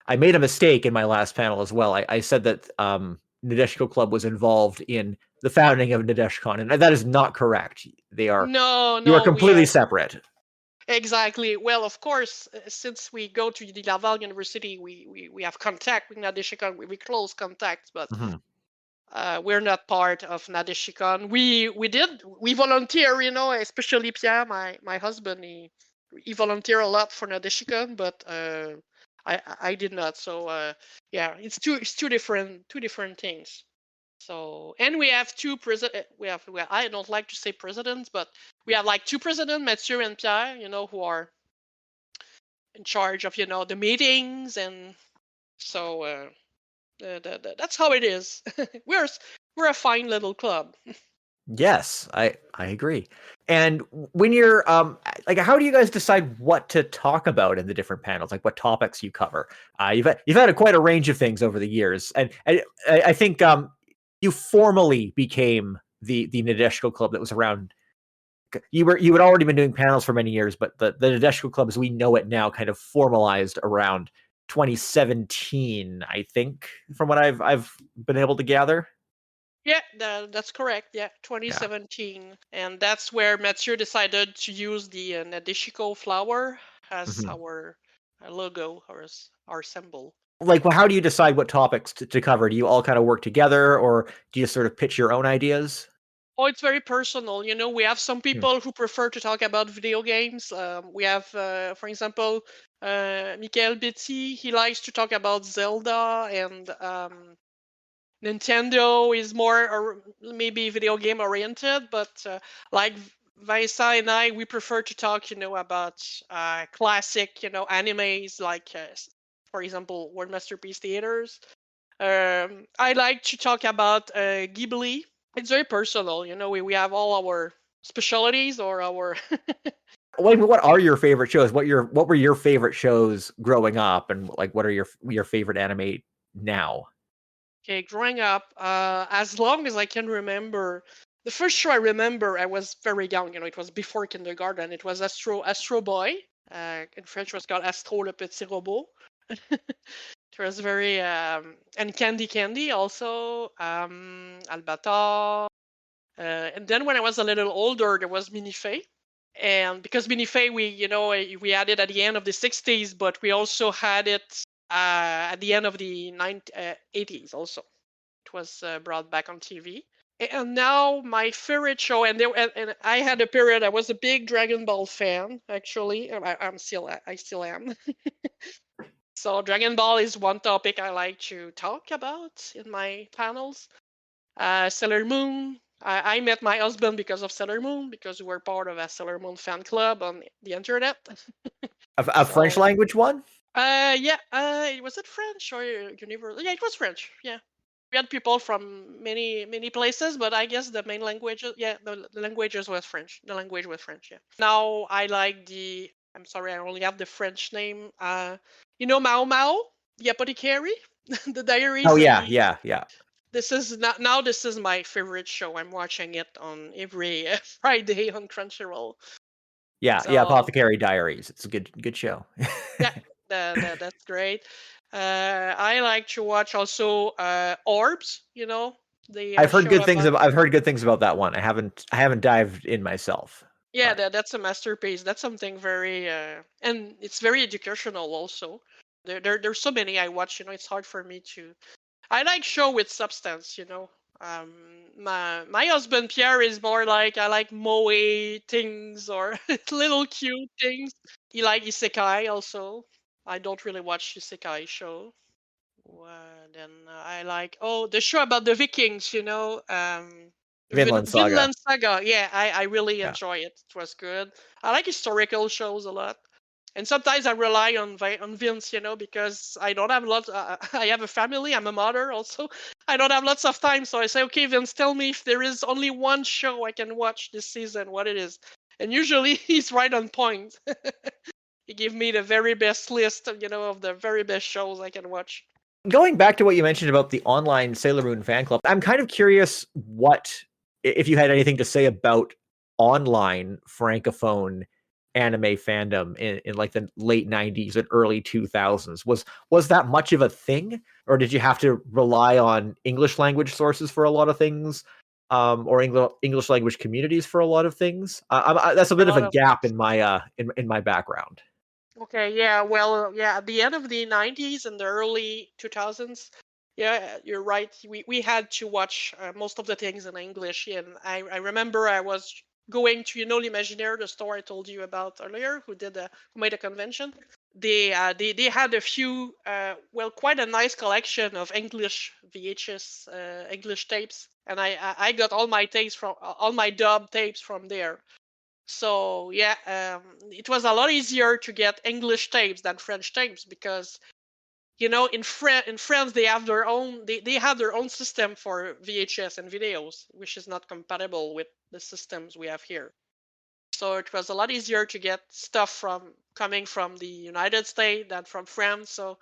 I made a mistake in my last panel as well. I said that Nadeshiko Club was involved in the founding of Nadeshikon, and that is not correct. No, You are no, completely separate. exactly. Well, of course, since we go to the Laval University, we have contact with Nadeshikon. We close contacts, but Mm-hmm. we're not part of Nadeshikon. We volunteer, especially Pierre, my husband. He volunteer a lot for Nadeshikon, but I did not. So yeah, it's two different things. So, and we have two president. Well, I don't like to say presidents, but we have like 2 presidents, Mathieu and Pierre, who are in charge of the meetings, and so that's how it is. we're we're a fine little club. Yes, I agree. And when you're like, how do you guys decide what to talk about in the different panels? Like, what topics you cover? You've had quite a range of things over the years, and I think you formally became the Nadeshiko Club that was around. You had already been doing panels for many years, but the Nadeshiko Club as we know it now kind of formalized around 2017, I think, from what I've been able to gather. Yeah, that's correct. Yeah, Yeah. 2017, and that's where Mathieu decided to use the Nadeshiko flower as Mhm. our logo or as our symbol. Like, well, how do you decide what topics to cover? Do you all kind of work together, or do you sort of pitch your own ideas? Oh, it's very personal. We have some Hmm. people who prefer to talk about video games. We have, for example, Michael Betty. He likes to talk about Zelda, and Nintendo is more or maybe video game oriented. But like Vaisa and I, we prefer to talk, about classic, animes like, for example, World Masterpiece Theaters. I like to talk about Ghibli. It's very personal. We have all our specialties or our. Like, what are your favorite shows? What were your favorite shows growing up, and like, what are your favorite anime now? Okay, growing up, as long as I can remember, the first show I remember, I was very young. It was before kindergarten. It was Astro Boy. In French, it was called Astro le Petit Robot. It was very and Candy also, Albator. And then when I was a little older, there was Minifay. And because Minifay, we had it at the end of the 60s, but we also had it at the end of the 80s also. It was brought back on TV. And now my favorite show, and I had a period, I was a big Dragon Ball fan, actually. I still am. So Dragon Ball is one topic I like to talk about in my panels. Sailor Moon. I met my husband because of Sailor Moon, because we were part of a Sailor Moon fan club on the internet. A French So, language one? yeah, was it French or universal? Yeah, it was French. Yeah, we had people from many places, but I guess the main language, yeah, the languages was French. The language was French. Yeah. Now I like the. I'm sorry, I only have the French name. Mao Mao, the apothecary, the Oh diaries of yeah, the. yeah, yeah, This is not now. This is my favorite show. I'm watching it on every Friday on Crunchyroll. yeah. So Apothecary Diaries. It's a good show. yeah, that's great. I like to watch also Orbs. The show about. I've heard good things about that one. I haven't dived in myself. Yeah, that's a masterpiece. That's something very, and it's very educational also. There's so many I watch. It's hard for me to. I like show with substance. My husband Pierre is more like I like moe things or little cute things. He like isekai also. I don't really watch isekai show. Then I like the show about the Vikings. Vinland Saga. Vinland Saga. Yeah, I really Yeah. enjoy it. It was good. I like historical shows a lot, and sometimes I rely on Vince, because I don't have lots. I have a family. I'm a mother also. I don't have lots of time, so I say, okay, Vince, tell me if there is only one show I can watch this season, what it is. And usually he's right on point. He give me the very best list, of the very best shows I can watch. Going back to what you mentioned about the online Sailor Moon fan club, I'm kind of curious if you had anything to say about online francophone anime fandom in like the late 90s and early 2000s. Was that much of a thing, or did you have to rely on English language sources for a lot of things, or English language communities for a lot of things? That's a A bit of lot a of gap in my in my background. Okay, yeah, well, yeah, at the end of the 90s and the early 2000s, yeah, you're right. We had to watch most of the things in English. And I remember I was going to, l'Imaginaire, the store I told you about earlier, who made a convention. They had a few, quite a nice collection of English VHS, English tapes. And I got all my dub tapes from there. So yeah, it was a lot easier to get English tapes than French tapes because in France they have their own system for VHS and videos, which is not compatible with the systems we have here. So it was a lot easier to get stuff coming from the United States than from France. So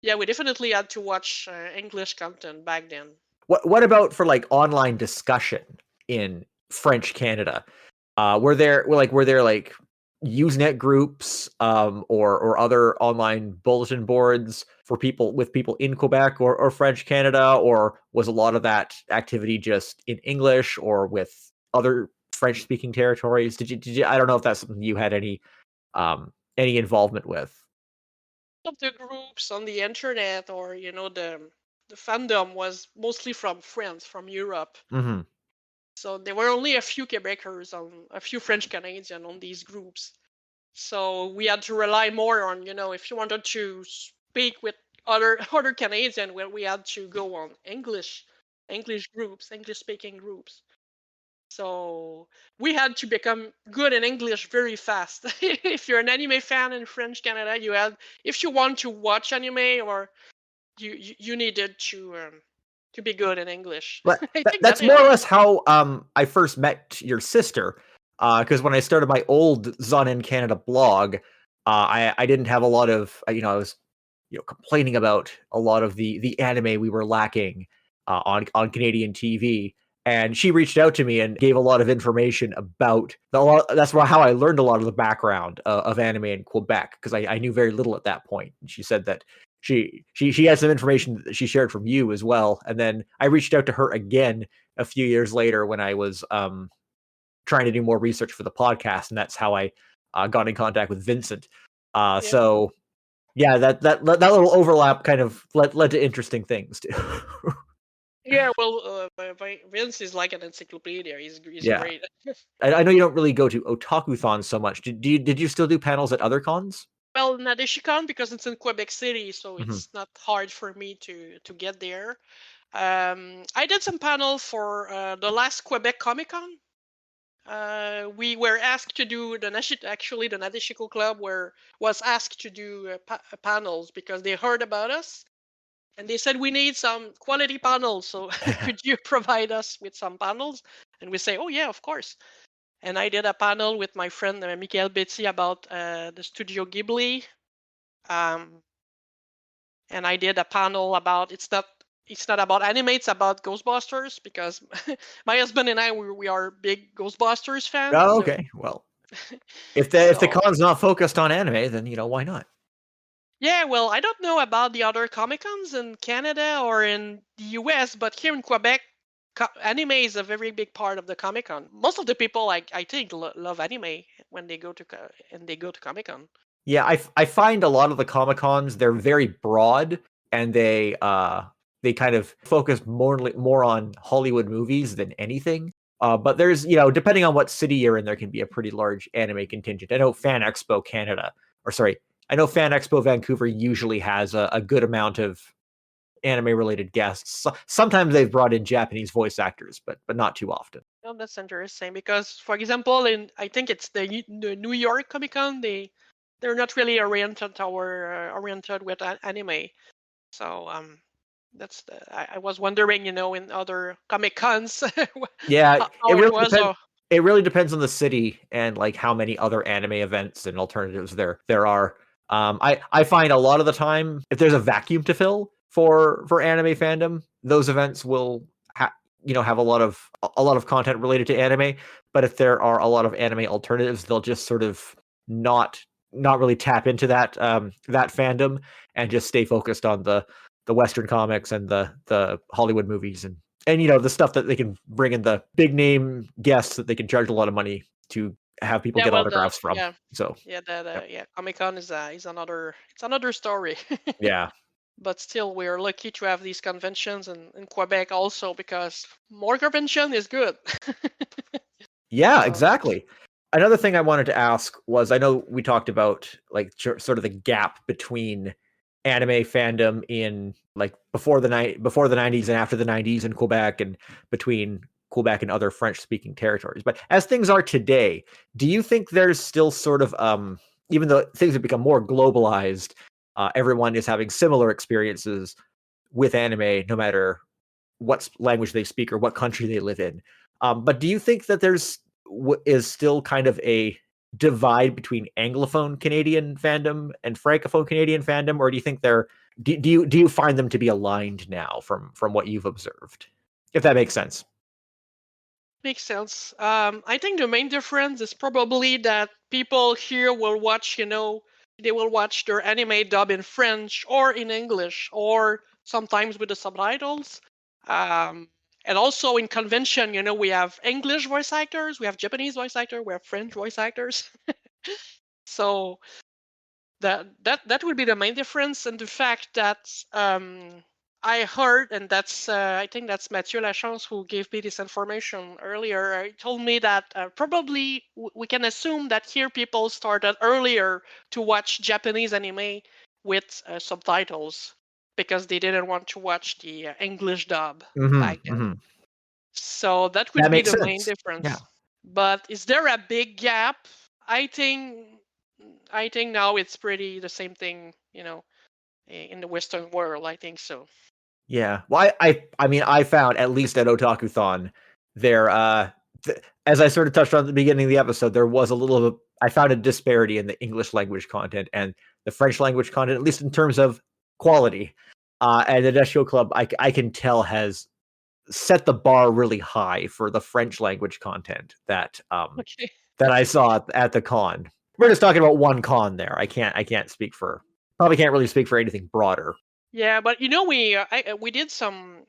yeah, we definitely had to watch English content back then. What about for like online discussion in French Canada? Were there Usenet groups or other online bulletin boards for people in Quebec or French Canada, or was a lot of that activity just in English or with other French speaking territories? Did you I don't know if that's something you had any involvement with. Of the groups on the internet or the fandom was mostly from France, from Europe. Hmm. So there were only a few Quebecers on a few French Canadians on these groups. So we had to rely more on, if you wanted to speak with other Canadians, well, we had to go on English groups, English speaking groups. So we had to become good in English very fast. If you're an anime fan in French Canada, if you want to watch anime, or you needed to be good in English. But I think that that's more or helped. less how I first met your sister. Because when I started my old Zon in Canada blog, I didn't have a lot of I was complaining about a lot of the anime we were lacking on Canadian TV. And she reached out to me and gave a lot of information about that's how I learned a lot of the background of anime in Quebec, because I knew very little at that point. And she said that she had some information that she shared from you as well. And then I reached out to her again a few years later when I was trying to do more research for the podcast, and that's how I got in contact with Vincent. Yeah. So yeah, that little overlap kind of led to interesting things too. Yeah, well, Vince is like an encyclopedia. He's Yeah, great. I know you don't really go to otakuthons so much. Did you still do panels at other cons? Well, Nadeshiko, because it's in Quebec City, so Hmm. it's not hard for me to get there. I did some panel for the last Quebec Comic Con. We were asked to do actually the Nadeshiko Club was asked to do panels because they heard about us and they said we need some quality panels. So could you provide us with some panels? And we say, oh yeah, of course. And I did a panel with my friend Michael Betty about the Studio Ghibli. Um, and I did a panel about it's not about anime, it's about Ghostbusters because my husband and I we are big Ghostbusters fans. Oh, So okay. Well, if the so con's not focused on anime, then why not? yeah, well, I don't know about the other Comic Cons in Canada or in the US, but here in Quebec, anime is a very big part of the Comic Con. Most of the people, I think, love anime when they go to Comic Con. Yeah, I find a lot of the Comic Cons, they're very broad, and they kind of focus more on Hollywood movies than anything. But there's, depending on what city you're in, there can be a pretty large anime contingent. I know Fan Expo Canada, or sorry, I know Fan Expo Vancouver usually has a good amount of anime related guests. Sometimes they've brought in Japanese voice actors, but not too often. Oh, that's interesting because, for example, I think it's the New York Comic Con, they're not really oriented with anime. So I was wondering, in other Comic Cons, Yeah, how it was. It really depends on the city and like how many other anime events and alternatives there are. I find a lot of the time, if there's a vacuum to fill for anime fandom, those events will have a lot of content related to anime. But if there are a lot of anime alternatives, they'll just sort of not really tap into that fandom and just stay focused on the Western comics and the Hollywood movies and the stuff that they can bring in, the big name guests that they can charge a lot of money to have people Yeah, get well, autographs from. So the yep. Comic Con is another story. Yeah. But still, we're lucky to have these conventions in Quebec also, because more convention is good. Yeah, So exactly. Another thing I wanted to ask was, I know we talked about like sort of the gap between anime fandom in like before the 90s and after the 90s in Quebec, and between Quebec and other French speaking territories. But as things are today, do you think there's still sort of even though things have become more globalized, everyone is having similar experiences with anime no matter what language they speak or what country they live in. But do you think that is still kind of a divide between Anglophone Canadian fandom and Francophone Canadian fandom, or do you think do you find them to be aligned now from what you've observed, if that makes sense? makes sense. I think the main difference is probably that people here will watch, they will watch their anime dub in French or in English, or sometimes with the subtitles. Um, and also in convention, we have English voice actors, we have Japanese voice actors, we have French voice actors. So that would be the main difference, and the fact that I heard, and that's I think that's Mathieu Lachance who gave me this information earlier. He told me that probably we can assume that here people started earlier to watch Japanese anime with subtitles because they didn't want to watch the English dub Hmm. back then. Hmm. So that That would be makes the main sense. Yeah. difference. But is there a big gap? I think I think now it's pretty the same thing, in the Western world. I think so. Yeah. Well, I mean, I found, at least at Otakuthon, there as I sort of touched on at the beginning of the episode, there was a little I found a disparity in the English language content and the French language content, at least in terms of quality. And the Nadeshiko Club, I can tell, has set the bar really high for the French language content Okay. that I saw at the con. We're just talking about one con there. I can't speak for, probably can't really speak for anything broader. Yeah, but we did some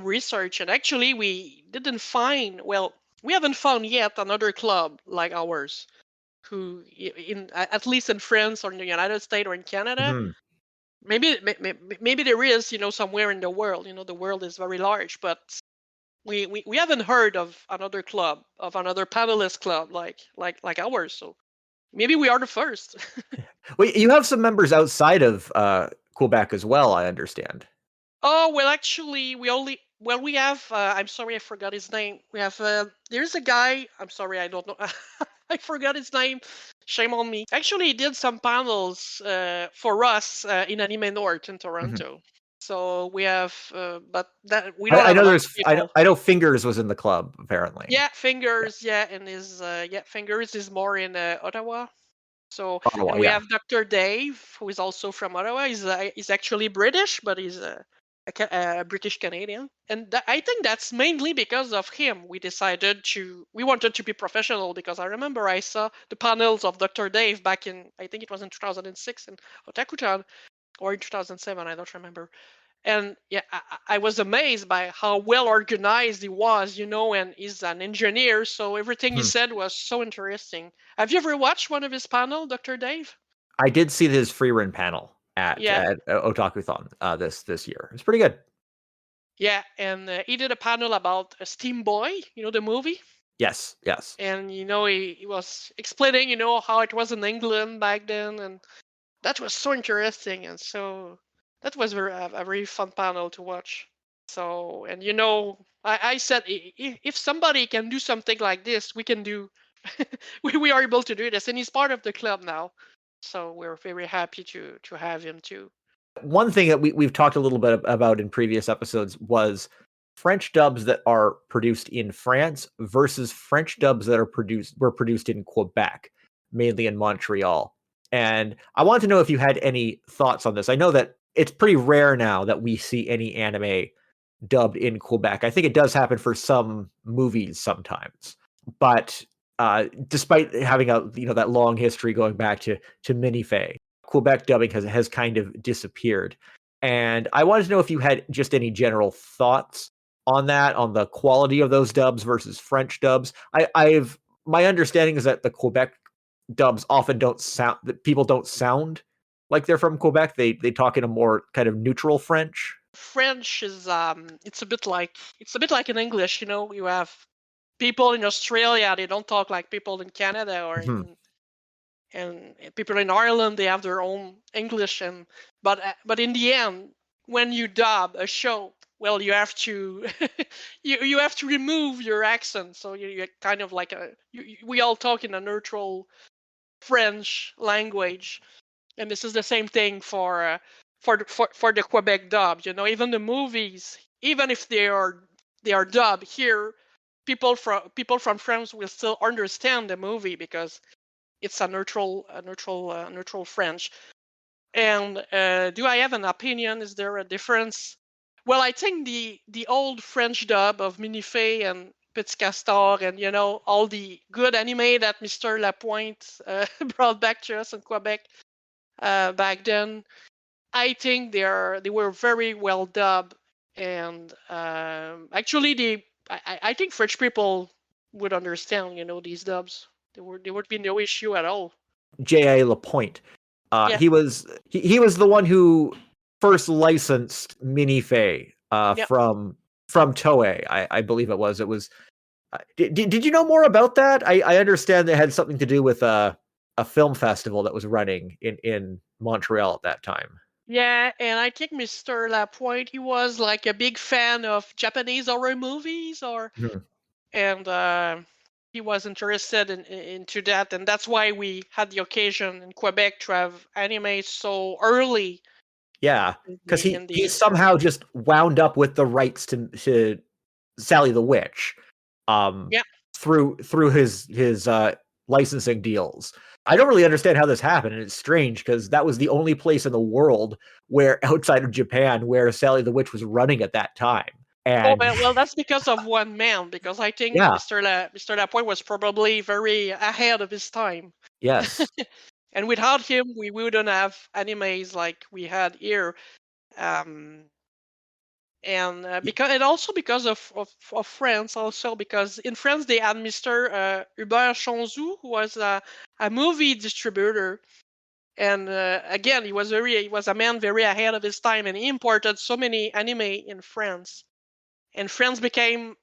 research, and actually we didn't find, well, we haven't found yet another club like ours who at least in France or in the United States or in Canada. Mhm. Maybe there is, somewhere in the world. The world is very large, but we haven't heard of another club, of another panelist club like ours. So maybe we are the first. Well, you have some members outside of Quebec as well, I understand. Oh, well, actually, we have. I'm sorry, I forgot his name. We have. There's a guy. I'm sorry, I don't know. I forgot his name. Shame on me. Actually, he did some panels for us in Anime North in Mhm. Toronto. So we have, but that we don't I have a know lot of there's people. I know Fingers was in the club apparently. Yeah, Yeah. Fingers. Yeah, and Fingers is more in Ottawa. So, Ottawa, and we yeah. have Dr. Dave, who is also from Ottawa. He's actually British, but he's a British Canadian. And I think that's mainly because of him. We wanted to be professional, because I remember I saw the panels of Dr. Dave back in, I think it was in 2006 in Otakutan, or in 2007, I don't remember. And yeah, I was amazed by how well organized he was, and he's an engineer, so everything he said was so interesting. Have you ever watched one of his panel, Dr. Dave? I did see his free run panel at Yeah, Otakuthon this year. It's pretty good. yeah, and he did a panel about Steam Boy, the movie. Yes, yes. And he was explaining, how it was in England back then, and that was so interesting, and so that was a very fun panel to watch. So, and I said, if somebody can do something like this, we can do. we are able to do this, and he's part of the club now, so we're very happy to have him too. One thing that we've talked a little bit about in previous episodes was French dubs that are produced in France versus French dubs that were produced in Quebec, mainly in Montreal. And I wanted to know if you had any thoughts on this. I know that it's pretty rare now that we see any anime dubbed in Quebec. I think it does happen for some movies sometimes, but despite having that long history going back to Minifay, Quebec dubbing has kind of disappeared. And I wanted to know if you had just any general thoughts on that, on the quality of those dubs versus French dubs. My understanding is that the Quebec dubs often that people don't sound like they're from Quebec. They talk in a more kind of neutral French. French is it's a bit like in English. You have people in Australia, they don't talk like people in Canada, or Mhm. and people in Ireland, they have their own English. But in the end, when you dub a show, well, you have to you have to remove your accent, so you're kind of like we all talk in a neutral French language, and this is the same thing for the Quebec dub. Even the movies, even if they are dubbed here, people from France will still understand the movie because it's a neutral French. And do I have an opinion? Is there a difference? Well, I think the old French dub of Minifay and Petit Castor, and all the good anime that Mr. Lapointe brought back to us in Quebec back then, I think they were very well dubbed. And actually, I think French people would understand, these dubs. There would be no issue at all. JA Lapointe. Yeah, He was the one who first licensed Minifay yeah. from Toei. I believe it was. It was. Did you know more about that? I understand that it had something to do with a film festival that was running in Montreal at that time. Yeah, and I think Mr. Lapointe, he was like a big fan of Japanese horror movies, Mhm. and he was interested into that, and that's why we had the occasion in Quebec to have anime so early Yeah, in because the he in the he history. somehow just wound up with the rights to Sally the Witch, um, Yeah. through his licensing deals. I don't really understand how this happened, and it's strange because that was the only place in the world where outside of Japan where Sally the Witch was running at that time. Oh And well, that's because of one man. Because I think yeah, Mr. Lapointe was probably very ahead of his time. yes, And without him, we wouldn't have animes like we had here. Um, and also because of France, also because in France they had Mr. Hubert Chanzou, who was a movie distributor, and again he was a man very ahead of his time, and he imported so many anime in France, and France became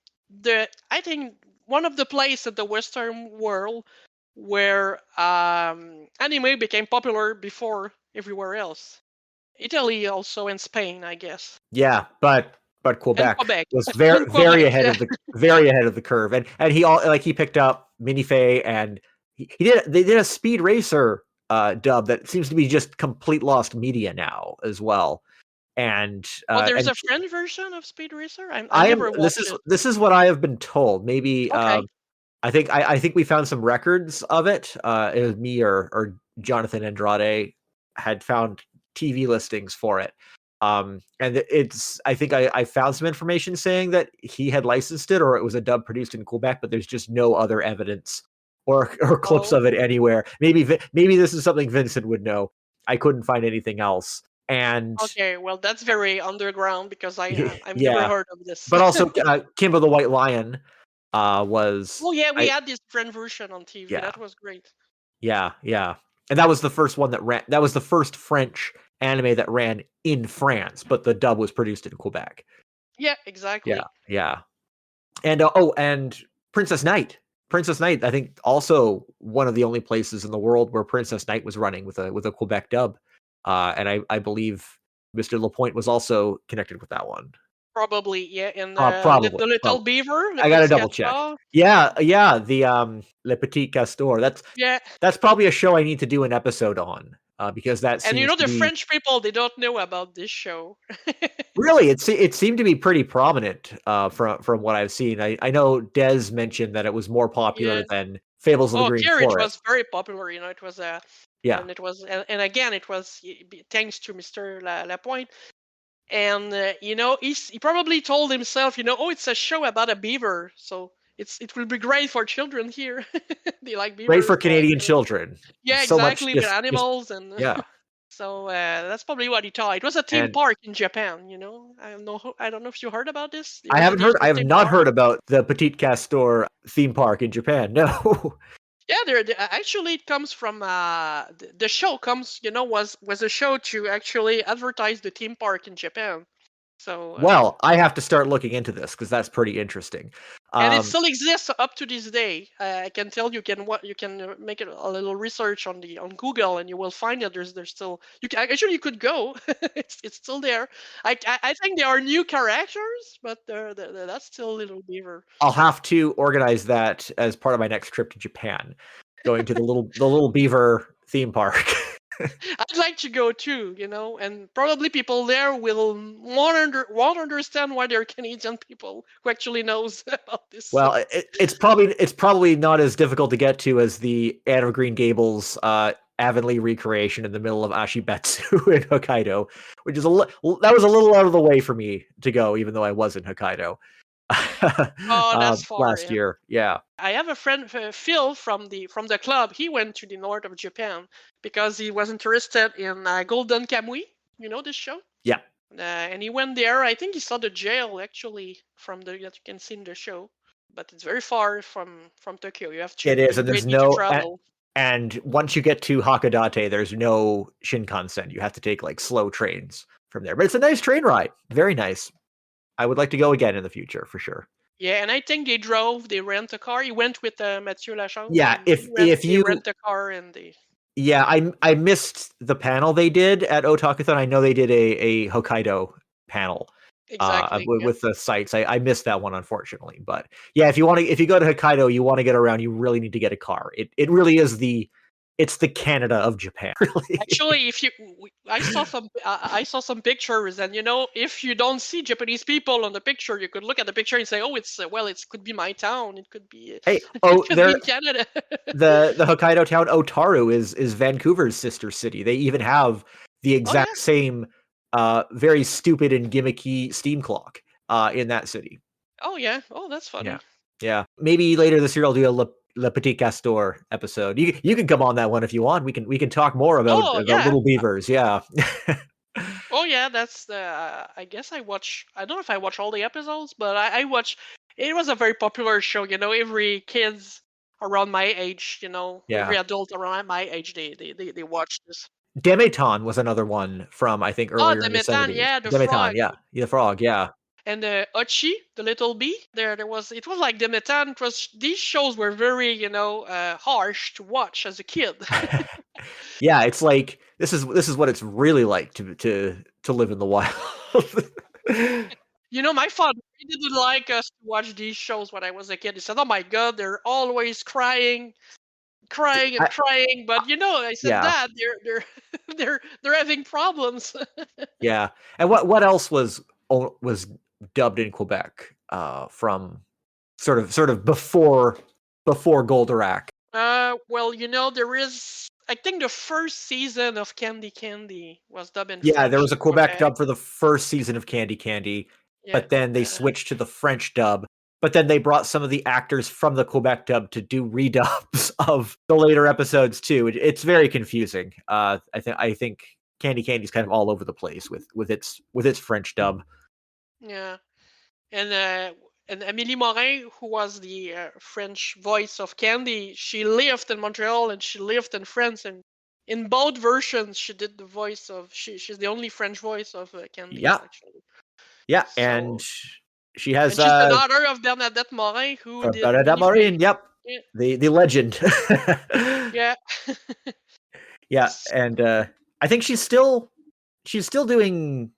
I think one of the places in the Western world where anime became popular before everywhere else. Italy also, and Spain, I guess, yeah, but and Quebec Quebec. was And very Quebec, ahead yeah. of the curve, and he picked up Minifay, and they did a Speed Racer dub that seems to be just complete lost media now as well. And Oh, there's and a French version of Speed Racer. I I am never watched it. this is what I have been told. Maybe Okay. I think we found some records of it. It was me or Jonathan Andrade had found TV listings for it. And it's I think I found some information saying that he had licensed it or it was a dub produced in Quebec, but there's just no other evidence or clips Oh, of it anywhere. Maybe this is something Vincent would know. I couldn't find anything else. And Okay, well, that's very underground because I've never yeah, heard of this. but also Kimba the White Lion was Oh yeah, we I had this French version on TV. yeah That was great. yeah, and that was the first one that ran. That was the first French anime that ran in France, but the dub was produced in Quebec. Yeah, Yeah, exactly. yeah, and and Princess Knight. Princess Knight, I think, also one of the only places in the world where Princess Knight was running with a Quebec dub, and I believe Mr. Lapointe was also connected with that one. Probably, yeah. And Probably, the little probably. beaver, Le I gotta Petit double check. Castor. Yeah, the Le Petit Castor. Yeah. That's probably a show I need to do an episode on, because that And seems to the be French people, they don't know about this show. really it seemed to be pretty prominent, from what I've seen. I know Des mentioned that it was more popular Yeah. than Fables of the Oh, Green here it was Forest. very popular. It was Yeah, and it was, and again, it was thanks to Mr. Lapointe. And he probably told himself, oh, it's a show about a beaver, so it will be great for children here. They like great beavers, for Canadian children. yeah, So much exactly, with animals, and yeah, so that's probably what he thought. It was a theme and park in Japan. I don't know if you heard about this. There I was a haven't heard I have theme not park. heard about the Petit Castor theme park in Japan. No. Yeah, actually it comes from the show comes, was a show to actually advertise the theme park in Japan. So Well, I have to start looking into this because that's pretty interesting. and it Um, still exists up to this day. I can tell you can make a little research on Google, and you will find that there's still actually you could go. It's still there. I think there are new characters, but that's still Little Beaver. I'll have to organize that as part of my next trip to Japan, going to the little beaver theme park. I'd like to go too, and probably people there will won't understand why they're Canadian people who actually knows about this. Well, it's probably not as difficult to get to as the Anne of Green Gables Avonlea recreation in the middle of Ashibetsu in Hokkaido, which is that was a little out of the way for me to go, even though I was in Hokkaido Oh, that's far. last Yeah. year. Yeah, I have a friend, Phil, from the club. He went to the north of Japan because he was interested in Golden Kamui. You know this show? yeah, And he went there. I think he saw the jail actually that you can see in the show. But it's very far from Tokyo. You have it to is, you and there's need to no. travel. And once you get to Hakodate, there's no Shinkansen. You have to take like slow trains from there. But it's a nice train ride. Very nice. I would like to go again in the future for sure. Yeah, and I think they rent a car. He went with Mathieu Lachance, Yeah, and if they you rent a car, and they. yeah, I missed the panel they did at Otakuthon. I know they did a Hokkaido panel Exactly. Yeah. with the sites. I missed that one unfortunately. But yeah, if you go to Hokkaido, you want to get around, you really need to get a car. It really is it's the Canada of Japan, really. Actually, I saw some pictures, and if you don't see Japanese people on the picture, you could look at the picture and say, "Oh, it's it could be my town. It could be, Hey, it could be in Canada." the Hokkaido town Otaru is Vancouver's sister city. They even have the Oh yeah, exact same very stupid and gimmicky steam clock in that city. oh yeah, oh that's Yeah. funny. Yeah. Maybe later this year I'll do a Le Petit Castor episode. You can come on that one if you want. We can talk more Oh about yeah, little beavers. Yeah. oh yeah. That's the. I guess I watch. I don't know if I watch all the episodes, but I watch. It was a very popular show. Every kids around my age, Yeah. every adult around my age, they watch this. Demeton was another one from I think Oh, earlier the in the Metan, 70s. yeah, the Demeton, frog. yeah. The frog, yeah. And Ochi, the little bee. It was like the Metan. These shows were very, harsh to watch as a kid. Yeah, it's like this is what it's really like to live in the wild. My father, he didn't like us to watch these shows when I was a kid. He said, "Oh my God, they're always crying, crying and I, crying." But I said, yeah, "Dad, they're they're having problems." yeah. And what else was dubbed in Quebec from sort of before Goldorak? Well, there is. I think the first season of Candy Candy was dubbed in Yeah, there French was a in Quebec Quebec. dub for the first season of Candy Candy, Yeah. but then they switched to the French dub. But then they brought some of the actors from the Quebec dub to do redubs of the later episodes too. It's very confusing. I think Candy Candy's kind of all over the place with its French dub. Yeah, and Amélie Morin, who was the French voice of Candy, she lived in Montreal and she lived in France, and in both versions she did the voice of she's the only French voice of Candy Yeah, actually. yeah, and So she has and she's the daughter of Bernadette Morin, who did Bernadette Winifred. Morin. Yep, Yeah, the legend. yeah. Yeah, and I think she's still doing.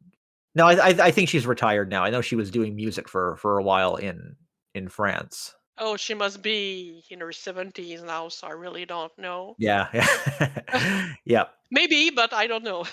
No, I think she's retired now. I know she was doing music for a while in France. Oh, she must be in her 70s now, so I really don't know. Yeah, yeah, yeah, Maybe, but I don't know.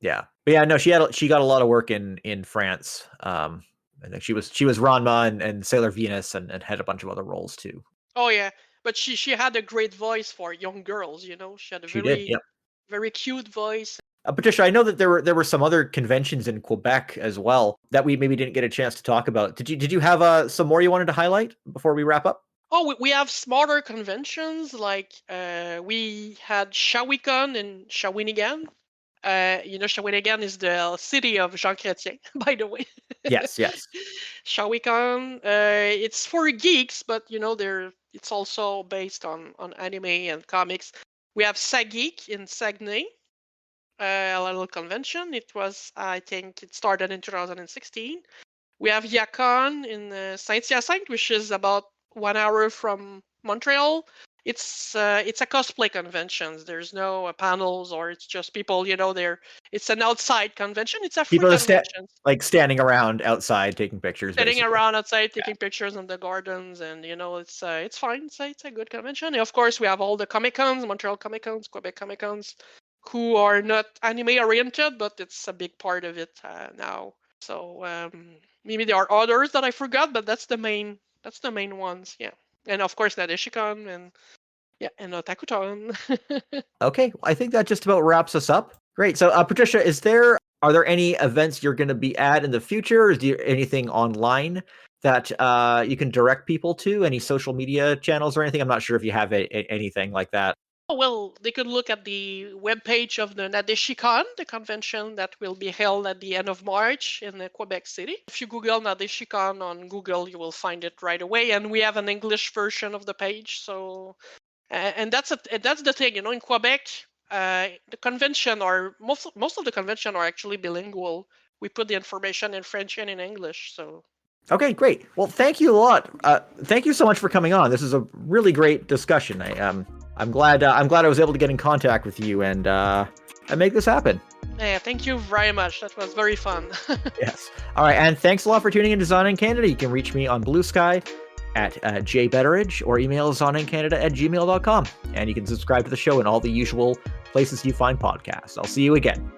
yeah. But yeah, no, she got a lot of work in France. I think she was Ranma and Sailor Venus and had a bunch of other roles too. Oh yeah, but she had a great voice for young girls. You know, she had a She did. very Yep. very cute voice. Patricia, I know that there were some other conventions in Quebec as well that we maybe didn't get a chance to talk about. Did you have some more you wanted to highlight before we wrap up? Oh, we have smaller conventions like we had Shawinigan in Shawinigan. You know, Shawinigan is the city of Jean Chrétien, by the way. Yes, yes. Shawinigan, it's for geeks, but you know, it's also based on anime and comics. We have Sageek in Saguenay, a little convention. It was, I think, it started in 2016. We have Yacon in Saint-Hyacinthe, which is about 1 hour from Montreal. It's a cosplay convention. There's no panels, or it's just people. You know, it's an outside convention. It's a free People just convention. standing around outside taking pictures, Sitting basically. around outside taking pictures in the gardens, and you know, it's fine. It's a good convention. And of course, we have all the Comic Cons, Montreal Comic Cons, Quebec Comic Cons, who are not anime oriented, but it's a big part of it now. So maybe there are others that I forgot, but that's the main ones. Yeah, and of course Nadeshiko and yeah, and Otakuton. Okay, I think that just about wraps us up. Great. So, Patricia, are there any events you're going to be at in the future? Is there anything online that you can direct people to? Any social media channels or anything? I'm not sure if you have anything like that. Oh, well, they could look at the webpage of the Nadeshikon, the convention that will be held at the end of March in Quebec City. If you Google Nadeshikon on Google, you will find it right away. And we have an English version of the page. So, and that's the thing, you know, in Quebec, the convention are most of the convention are actually bilingual. We put the information in French and in English. So. Okay, great. Well, thank you a lot. Thank you so much for coming on. This is a really great discussion. I'm glad I was able to get in contact with you and make this happen. Yeah, thank you very much. That was very fun. Yes. All right, and thanks a lot for tuning in to Zon in Canada. You can reach me on Blue Sky at jbetteridge or email zonincanada@gmail.com. And you can subscribe to the show in all the usual places you find podcasts. I'll see you again.